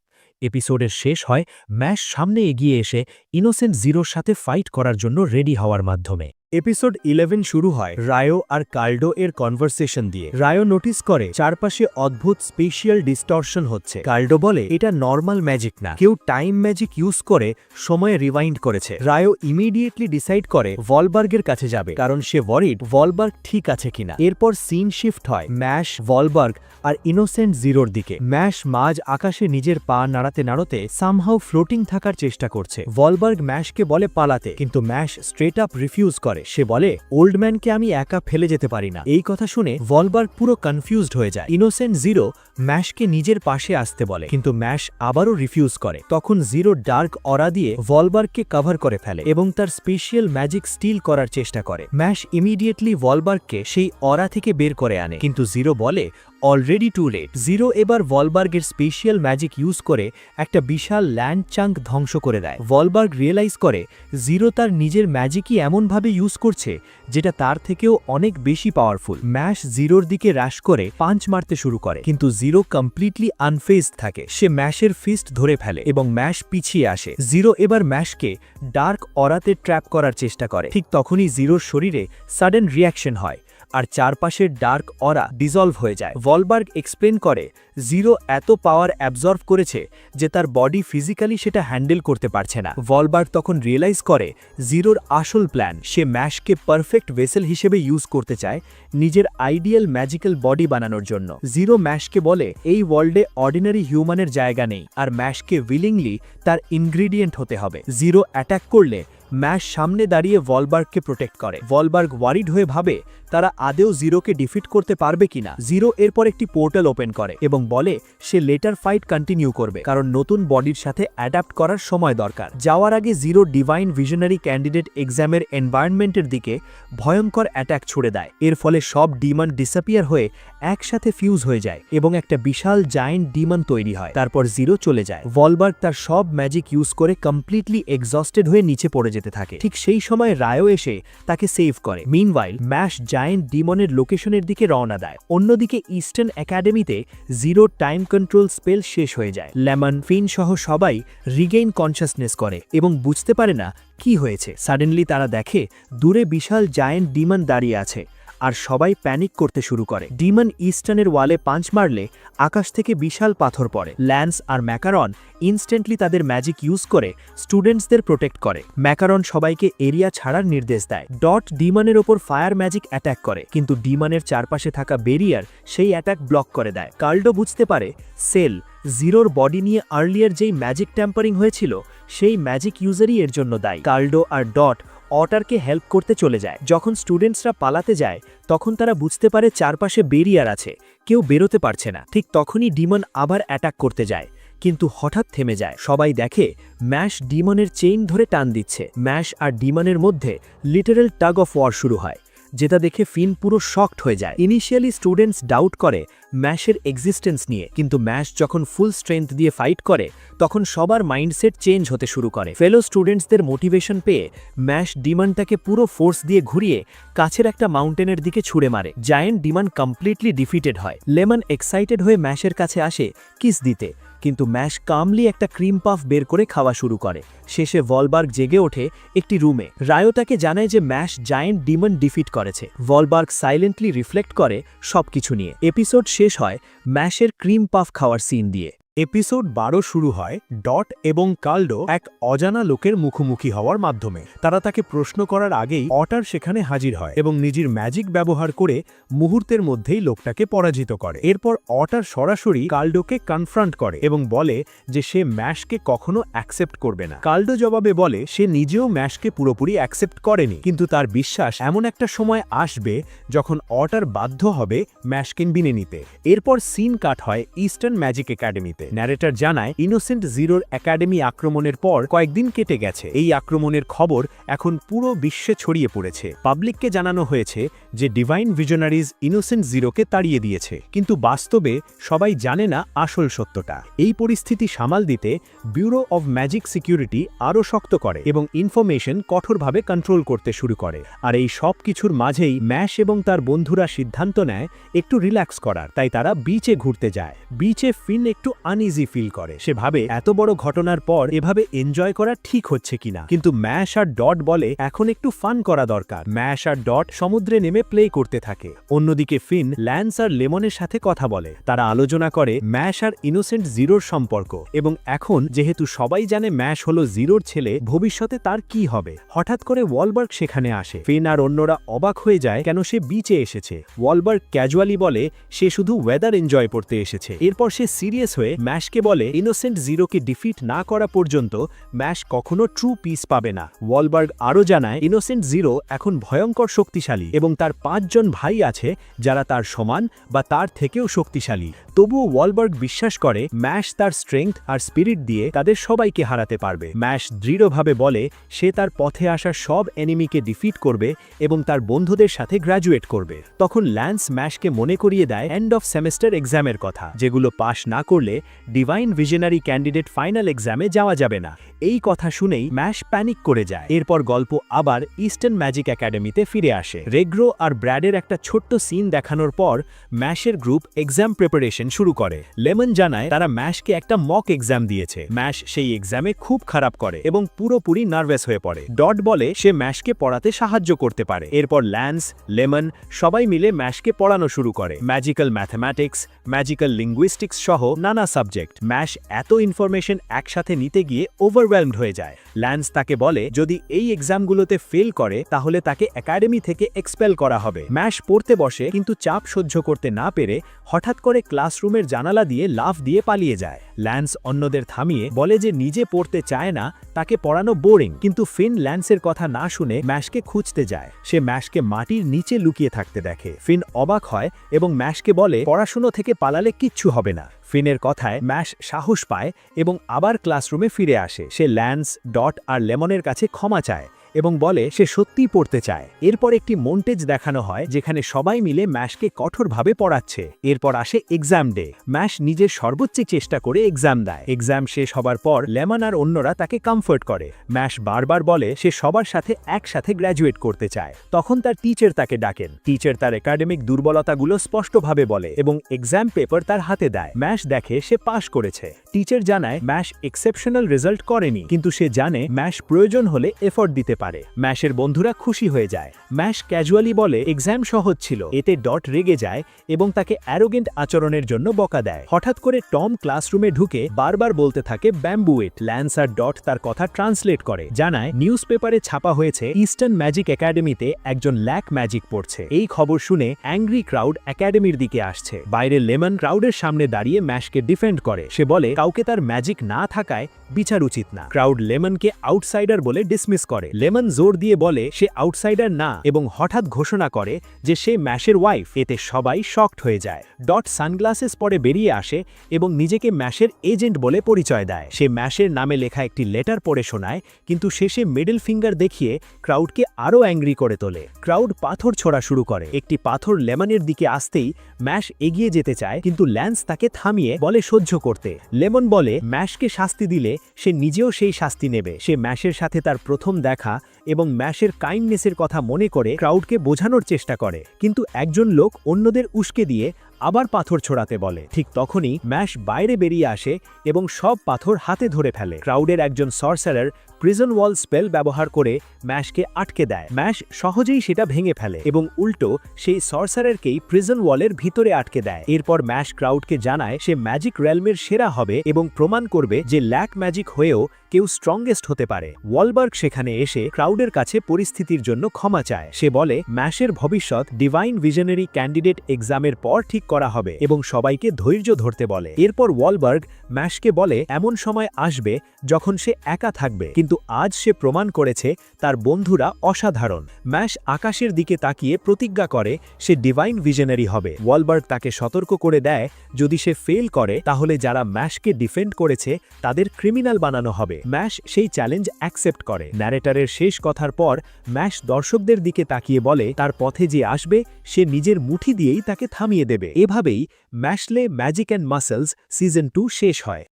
এপিসোডের শেষ হয় ম্যাশ সামনে এগিয়ে এসে ইনোসেন্ট জিরোর সাথে ফাইট করার জন্য রেডি হওয়ার মাধ্যমে। এপিসোড 11 শুরু হয় রায়ো আর কার্ডো এর কনভারসেশন দিয়ে। রায়ো নোটিস করে চারপাশে অদ্ভুত স্পেশিয়াল ডিস্টরশন হচ্ছে। কার্ডো বলে এটা নর্মাল ম্যাজিক না, কেউ টাইম ম্যাজিক ইউজ করে সময় রিওয়াইন্ড করেছে। রায়ো ইমিডিয়েটলি ডিসাইড করে ভলবার্গের কাছে যাবে, কারণ সে ওয়ারিড ভলবার্গ ঠিক আছে কিনা। এরপর সিন শিফট হয় ম্যাশ, ভলবার্গ আর ইনোসেন্ট জিরোর দিকে। ম্যাশ মাঝ আকাশে নিজের পা নাড়াতে নাড়াতে সামহাউ ফ্লোটিং থাকার চেষ্টা করছে। ভলবার্গ ম্যাশকে বলে পালাতে, কিন্তু ম্যাশ স্ট্রেট আপ রিফিউজ করে। সে বলে ওল্ড ম্যানকে আমি একা ফেলে যেতে পারি না। এই কথা শুনে ভলবার্গ পুরো কনফিউজড হয়ে যায়। ইনোসেন্ট জিরো ম্যাশকে নিজের পাশে আসতে বলে, কিন্তু ম্যাশ আবারও রিফিউজ করে। তখন জিরো ডার্ক অরা দিয়ে ভলবার্গকে কভার করে ফেলে এবং তার স্পেশিয়াল ম্যাজিক স্টিল করার চেষ্টা করে। ম্যাশ ইমিডিয়েটলি ভলবার্গকে সেই অরা থেকে বের করে আনে, কিন্তু জিরো বলে অলরেডি টু লেট। জিরো এবার ভলবার্গের স্পেশিয়াল ম্যাজিক ইউজ করে একটা বিশাল ল্যান্ড চাঙ্ক ধ্বংস করে দেয়। ভলবার্গ রিয়েলাইজ করে জিরো তার নিজের ম্যাজিকই এমনভাবে ইউজ করছে যেটা তার থেকেও অনেক বেশি পাওয়ারফুল। ম্যাশ জিরোর দিকে রাশ করে পাঞ্চ মারতে শুরু করে, কিন্তু জিরো কমপ্লিটলি আনফেজড থাকে। সে ম্যাশের ফিস্ট ধরে ফেলে এবং ম্যাশ পিছিয়ে আসে। জিরো এবার ম্যাশকে ডার্ক অরাতে ট্র্যাপ করার চেষ্টা করে। ঠিক তখনই জিরোর শরীরে সাডেন রিয়াকশন হয় আর চারপাশের ডার্ক অরা ডিজলভ হয়ে যায়। ভলবার্গ এক্সপ্লেন করে জিরো এত পাওয়ার অ্যাবজর্ভ করেছে যে তার বডি ফিজিক্যালি সেটা হ্যান্ডেল করতে পারছে না। ভলবার্গ তখন রিয়েলাইজ করে জিরোর আসল প্ল্যান। সে ম্যাশকে পারফেক্ট ভেসেল হিসেবে ইউজ করতে চায় নিজের আইডিয়াল ম্যাজিক্যাল বডি বানানোর জন্য। জিরো ম্যাশকে বলে এই ওয়ার্ল্ডে অর্ডিনারি হিউম্যানের জায়গা নেই আর ম্যাশকে উইলিংলি তার ইনগ্রিডিয়েন্ট হতে হবে। জিরো অ্যাটাক করলে ম্যাশ সামনে দাঁড়িয়ে ভলবার্গকে প্রোটেক্ট করে। ভলবার্গ ওয়ারিড হয়ে ভাবে তারা আদেও জিরোকে ডিফিট করতে পারবে কিনা। জিরো এরপর একটি পোর্টাল ওপেন করে এবং বলে সে লেটার ফাইট কন্টিনিউ করবে, কারণ নতুন বডির সাথে অ্যাডাপ্ট করার সময় দরকার। যাওয়ার আগে জিরো ডিভাইন ভিশনারি ক্যান্ডিডেট এক্সামের এনভায়রনমেন্টের দিকে ভয়ঙ্কর অ্যাটাক ছুড়ে দেয়। এর ফলে সব ডিমন ডিসঅ্যাপিয়ার হয়ে একসাথে ফিউজ হয়ে যায় এবং একটা বিশাল জায়েন্ট ডিমন তৈরি হয়। তারপর জিরো চলে যায়। ভলবার্গ তার সব ম্যাজিক ইউজ করে কমপ্লিটলি এক্সস্টেড হয়ে নিচে পড়ে যেতে থাকে। ঠিক সেই সময় রায়ো এসে তাকে সেভ করে। মিনওয়াইল ম্যাশ জায়েন্ট ডিমনের লোকেশনের দিকে রওনা দেয়। অন্যদিকে ইস্টার্ন একাডেমিতে জিরো টাইম কন্ট্রোল স্পেল শেষ হয়ে যায়। লেমন, ফিন সহ সবাই রিগেইন কনশাসনেস করে এবং বুঝতে পারে না কি হয়েছে। সাডেনলি তারা দেখে দূরে বিশাল জায়েন্ট ডিমন দাঁড়িয়ে আছে আর সবাই প্যানিক করতে শুরু করে। ডিমন ইস্টার্নের ওয়ালে পাঞ্চ মারলে আকাশ থেকে বিশাল পাথর পড়ে। ল্যান্স আর ম্যাকারন ইনস্ট্যান্টলি তাদের ম্যাজিক ইউজ করে স্টুডেন্টসদের প্রোটেক্ট করে। ম্যাকারন সবাইকে এরিয়া ছাড়ার নির্দেশ দেয়। ডট ডিমনের ওপর ফায়ার ম্যাজিক অ্যাটাক করে, কিন্তু ডিমনের চারপাশে থাকা ব্যারিয়ার সেই অ্যাটাক ব্লক করে দেয়। কার্ডো বুঝতে পারে সেল জিরোর বডি নিয়ে আর্লিয়ার যেই ম্যাজিক ট্যাম্পারিং হয়েছিল সেই ম্যাজিক ইউজারই এর জন্য দায়ী। কার্ডো আর ডট অটারকে হেল্প করতে চলে যায়। যখন স্টুডেন্টসরা পালাতে যায় তখন তারা বুঝতে পারে চারপাশে ব্যারিয়ার আছে, কেউ বেরোতে পারছে না। ঠিক তখনই ডিমন আবার অ্যাটাক করতে যায়, কিন্তু হঠাৎ থেমে যায়। সবাই দেখে ম্যাশ ডিমনের চেইন ধরে টান দিচ্ছে। ম্যাশ আর ডিমনের মধ্যে লিটারাল টাগ অফ ওয়ার শুরু হয়, যেটা দেখে ফিন পুরো শকড হয়ে যায়। ইনিশিয়ালি স্টুডেন্টস ডাউট করে ম্যাশের এক্সিস্টেন্স নিয়ে, কিন্তু ম্যাশ যখন ফুল স্ট্রেংথ দিয়ে ফাইট করে তখন সবার মাইন্ডসেট চেঞ্জ হতে শুরু করে। ফেলো স্টুডেন্টসদের মোটিভেশন পেয়ে ম্যাশ ডিমনটাকে পুরো ফোর্স দিয়ে ঘুরিয়ে কাছের একটা মাউন্টেনের দিকে ছুড়ে মারে। জায়েন্ট ডিমন কমপ্লিটলি ডিফিটেড হয়। লেমন এক্সাইটেড হয়ে ম্যাশের কাছে আসে কিস দিতে, কিন্তু ম্যাশ কামলি একটা ক্রিম পাফ বের করে খাওয়া শুরু করে। শেষে ভলবার্গ জেগে ওঠে একটি রুমে। রায়ো তাকে জানায় যে ম্যাশ জায়েন্ট ডিমন ডিফিট করেছে। ভলবার্গ সাইলেন্টলি রিফ্লেক্ট করে সবকিছু নিয়ে। এপিসোড শেষ হয় ম্যাশের ক্রিম পাফ খাওয়ার সিন দিয়ে। এপিসোড 12 শুরু হয় ডট এবং কার্ডো এক অজানা লোকের মুখোমুখি হওয়ার মাধ্যমে। তারা তাকে প্রশ্ন করার আগেই অটার সেখানে হাজির হয় এবং নিজের ম্যাজিক ব্যবহার করে মুহূর্তের মধ্যেই লোকটাকে পরাজিত করে। এরপর অটার সরাসরি কার্ডোকে কনফ্রন্ট করে এবং বলে যে সে ম্যাশকে কখনো অ্যাকসেপ্ট করবে না। কার্ডো জবাবে বলে সে নিজেও ম্যাশকে পুরোপুরি অ্যাকসেপ্ট করেনি, কিন্তু তার বিশ্বাস এমন একটা সময় আসবে যখন অটার বাধ্য হবে ম্যাশকে বিনে নিতে। এরপর সিন কাট হয় ইস্টার্ন ম্যাজিক একাডেমিতে। করতে। ন্যারেটর জানায় ইনোসেন্ট জিরোর একাডেমি আক্রমণের পর কয়েকদিন কেটে গেছে। এই আক্রমণের খবর এখন পুরো বিশ্বে ছড়িয়ে পড়েছে। পাবলিককে জানানো হয়েছে যে ডিভাইন ভিশনারিজ ইনোসেন্ট জিরোকে তাড়িয়ে দিয়েছে, কিন্তু বাস্তবে সবাই জানে না আসল সত্যটা। এই পরিস্থিতি সামাল দিতে ব্যুরো অব ম্যাজিক সিকিউরিটি আরও শক্ত করে এবং ইনফরমেশন কঠোরভাবে কন্ট্রোল করতে শুরু করে। আর এই সব কিছুর মাঝেই ম্যাশ এবং তার বন্ধুরা সিদ্ধান্ত নেয় একটু রিল্যাক্স করার, তাই তারা বিচে ঘুরতে যায়। বিচে ফিন একটু আনইজি ফিল করে। সে ভাবে এত বড় ঘটনার পর এভাবে এনজয় করা ঠিক হচ্ছে কিনা, কিন্তু ম্যাশ আর ডট বলে এখন একটু ফান করা দরকার। ম্যাশ আর ডট সমুদ্রে নেমে প্লে করতে থাকে। অন্যদিকে ফিন ল্যান্স আর লেমনের সাথে কথা বলে। তারা আলোচনা করে ম্যাশ আর ইনোসেন্ট জিরোর সম্পর্ক এবং এখন যেহেতু সবাই জানে ম্যাশ হলো জিরোর ছেলে, ভবিষ্যতে তার কি হবে। হঠাৎ করে ওয়ালবার্গ সেখানে আসে। ফিন আর অন্যরা অবাক হয়ে যায় কেন সে বিচে এসেছে। ওয়ালবার্গ ক্যাজুয়ালি বলে সে শুধু ওয়েদার এনজয় করতে এসেছে। এরপর সে সিরিয়াস হয়ে ম্যাশকে বলে ইনোসেন্ট জিরোকে ডিফিট না করা পর্যন্ত ম্যাশ কখনো ট্রু পিস পাবে না। ওয়ালবার্গ আরও জানায় ইনোসেন্ট জিরো এখন ভয়ঙ্কর শক্তিশালী এবং তার 5 জন ভাই আছে যারা তার সমান বা তার থেকেও শক্তিশালী। তবুও ওয়ালবার্গ বিশ্বাস করে ম্যাশ তার স্ট্রেংথ আর স্পিরিট দিয়ে তাদের সবাইকে হারাতে পারবে। ম্যাশ দৃঢ়ভাবে বলে সে তার পথে আসা সব এনিমিকে ডিফিট করবে এবং তার বন্ধুদের সাথে গ্র্যাজুয়েট করবে। তখন ল্যান্স ম্যাশকে মনে করিয়ে দেয় এন্ড অফ সেমেস্টার এক্সামের কথা, যেগুলো পাশ না করলে ডিভাইন ভিশনারি ক্যান্ডিডেট ফাইনাল এক্সামে যাওয়া যাবে না। এই কথা শুনেই ম্যাশ প্যানিক করে যায়। এরপর গল্প আবার ইস্টার্ন ম্যাজিক একাডেমিতে ফিরে আসে। রেগ্রো আর ব্র্যাডের একটা ছোট্ট সিন দেখানোর পর ম্যাশের গ্রুপ এক্সাম প্রিপারেশন শুরু করে। লেমন জানায় তারা ম্যাশকে একটা মক এক্সাম দিয়েছে। ম্যাশ সেই এক্সামে খুব খারাপ করে এবং পুরোপুরি নার্ভাস হয়ে পড়ে। ডট বলে সে ম্যাশকে পড়াতে সাহায্য করতে পারে। এরপর ল্যান্স, লেমন সবাই মিলে ম্যাশকে পড়ানো শুরু করে। ম্যাজিক্যাল ম্যাথমেটিক্স, ম্যাজিক্যাল লিঙ্গুইস্টিক্স সহ নানা সাবজেক্ট। ম্যাশ এত ইনফরমেশন একসাথে নিতে গিয়ে ওভারওয়েলমড হয়ে যায়। ল্যান্স তাকে বলে যদি এই এক্সামগুলোতে ফেল করে তাহলে তাকে একাডেমি থেকে এক্সপেল করা হবে। ম্যাশ পড়তে বসে, কিন্তু চাপ সহ্য করতে না পেরে হঠাৎ করে ক্লাসরুমের জানালা দিয়ে লাফ দিয়ে পালিয়ে যায়। ল্যান্স অন্যদের থামিয়ে বলে যে নিজে পড়তে চায় না, তাকে পড়ানো বোরিং। কিন্তু ফিন ল্যান্সের কথা না শুনে ম্যাশকে খুঁজতে যায়। সে ম্যাশকে মাটির নিচে লুকিয়ে থাকতে দেখে। ফিন অবাক হয় এবং ম্যাশকে বলে পড়াশুনো থেকে পালালে কিচ্ছু হবে না। ফিনের কথায় ম্যাশ সাহস পায় এবং আবার ক্লাসরুমে ফিরে আসে। সে ল্যান্স, ডট আর লেমনের কাছে ক্ষমা চায় এবং বলে সে সত্যিই পড়তে চায়। এরপর একটি মন্টেজ দেখানো হয় যেখানে সবাই মিলে ম্যাশকে কঠোরভাবে পড়াচ্ছে। এরপর আসে এক্সাম ডে। ম্যাশ নিজের সর্বোচ্চ চেষ্টা করে এক্সাম দেয়। এক্সাম শেষ হবার পর লেমন আর অন্যরা তাকে কমফোর্ট করে। ম্যাশ বারবার বলে সে সবার সাথে একসাথে গ্র্যাজুয়েট করতে চায়। তখন তার টিচার তাকে ডাকেন। টিচার তার একাডেমিক দুর্বলতাগুলো স্পষ্টভাবে বলে এবং এক্সাম পেপার তার হাতে দেয়। ম্যাশ দেখে সে পাশ করেছে। টিচার জানায় ম্যাশ এক্সেপশনাল রেজাল্ট করেনি, কিন্তু সে জানে ম্যাশ প্রয়োজন হলে এফোর্ট দিতে পারে। ম্যাশের বন্ধুরা খুশি হয়ে যায়। ম্যাশ ক্যাজুয়ালি বলে এক্সাম সহজ ছিল। এতে ডট রেগে যায় এবং তাকে অ্যারোগেন্ট আচরণের জন্য বকা দেয়। হঠাৎ করে টম ক্লাসরুমে ঢুকে বারবার বলতে থাকে ব্যাম্বুয়েট। ল্যান্স আর ডট তার কথা ট্রান্সলেট করে, জানায় নিউজ পেপারে ছাপা হয়েছে ইস্টার্ন ম্যাজিক একাডেমিতে একজন ল্যাক ম্যাজিক পড়ছে। এই খবর শুনে অ্যাংরি ক্রাউড একাডেমির দিকে আসছে। বাইরে লেমন ক্রাউডের সামনে দাঁড়িয়ে ম্যাশকে ডিফেন্ড করে। সে বলে কাউকে তার ম্যাজিক না থাকায় বিচার উচিত না। ক্রাউড লেমনকে আউটসাইডার বলে ডিসমিস করে। লেমন জোর দিয়ে বলে সে আউটসাইডার না এবং হঠাৎ ঘোষণা করে যে সে ম্যাশের ওয়াইফ। এতে সবাই শকড হয়ে যায়। ডট সানগ্লাসেস পরে বেরিয়ে আসে এবং নিজেকে ম্যাশের এজেন্ট বলে পরিচয় দেয়। সে ম্যাশের নামে লেখা একটি লেটার পড়ে শোনায়, কিন্তু শেষে মিডল ফিঙ্গার দেখিয়ে ক্রাউডকে আরও অ্যাংরি করে তোলে। ক্রাউড পাথর ছোড়া শুরু করে। একটি পাথর লেমনের দিকে আসতেই ম্যাশ এগিয়ে যেতে চায়, কিন্তু ল্যান্স তাকে থামিয়ে বলে সহ্য করতে। লেমন বলে ম্যাশকে শাস্তি দিলে সে নিজেও সেই শাস্তি নেবে। সে ম্যাশের সাথে তার প্রথম দেখা এবং ম্যাশের কাইন্ডনেসের কথা মনে করে ক্রাউডকে বোঝানোর চেষ্টা করে, কিন্তু একজন লোক অন্যদের উস্কে দিয়ে আবার পাথর ছোড়াতে বলে। ঠিক তখনই ম্যাশ বাইরে বেরিয়ে আসে এবং সব পাথর হাতে ধরে ফেলে। ক্রাউডের একজন সর্সারার প্রিজন ওয়াল স্পেল ব্যবহার করে ম্যাশকে আটকে দেয়। ম্যাশ সহজেই সেটা ভেঙে ফেলে এবং উল্টো সেই সর্সারারকেই প্রিজন ওয়ালের ভিতরে আটকে দেয়। এরপর ম্যাশ ক্রাউডকে জানায় সে ম্যাজিক রেলমের সেরা হবে এবং প্রমাণ করবে যে ল্যাক ম্যাজিক হয়েও কেউ স্ট্রংগেস্ট হতে পারে। ওয়ালবার্গ সেখানে এসে ক্রাউডের কাছে পরিস্থিতির জন্য ক্ষমা চায়। সে বলে ম্যাশের ভবিষ্যৎ ডিভাইন ভিশনারি ক্যান্ডিডেট এক্সামের পর ঠিক করা হবে এবং সবাইকে ধৈর্য ধরতে বলে। এরপর ওয়ালবার্গ ম্যাশকে বলে এমন সময় আসবে যখন সে একা থাকবে, কিন্তু আজ সে প্রমাণ করেছে তার বন্ধুরা অসাধারণ। ম্যাশ আকাশের দিকে তাকিয়ে প্রতিজ্ঞা করে সে ডিভাইন ভিশনারি হবে। ওয়ালবার্গ তাকে সতর্ক করে দেয় যদি সে ফেল করে তাহলে যারা ম্যাশকে ডিফেন্ড করেছে তাদের ক্রিমিনাল বানানো হবে। ম্যাশ সেই চ্যালেঞ্জ অ্যাকসেপ্ট করে। ন্যারেটরের শেষ কথার পর ম্যাশ দর্শকদের দিকে তাকিয়ে বলে তার পথে যে আসবে সে নিজের মুঠি দিয়েই তাকে থামিয়ে দেবে। এভাবেই ম্যাশলে ম্যাজিক অ্যান্ড মাসলস সিজন 2 শেষ হয়।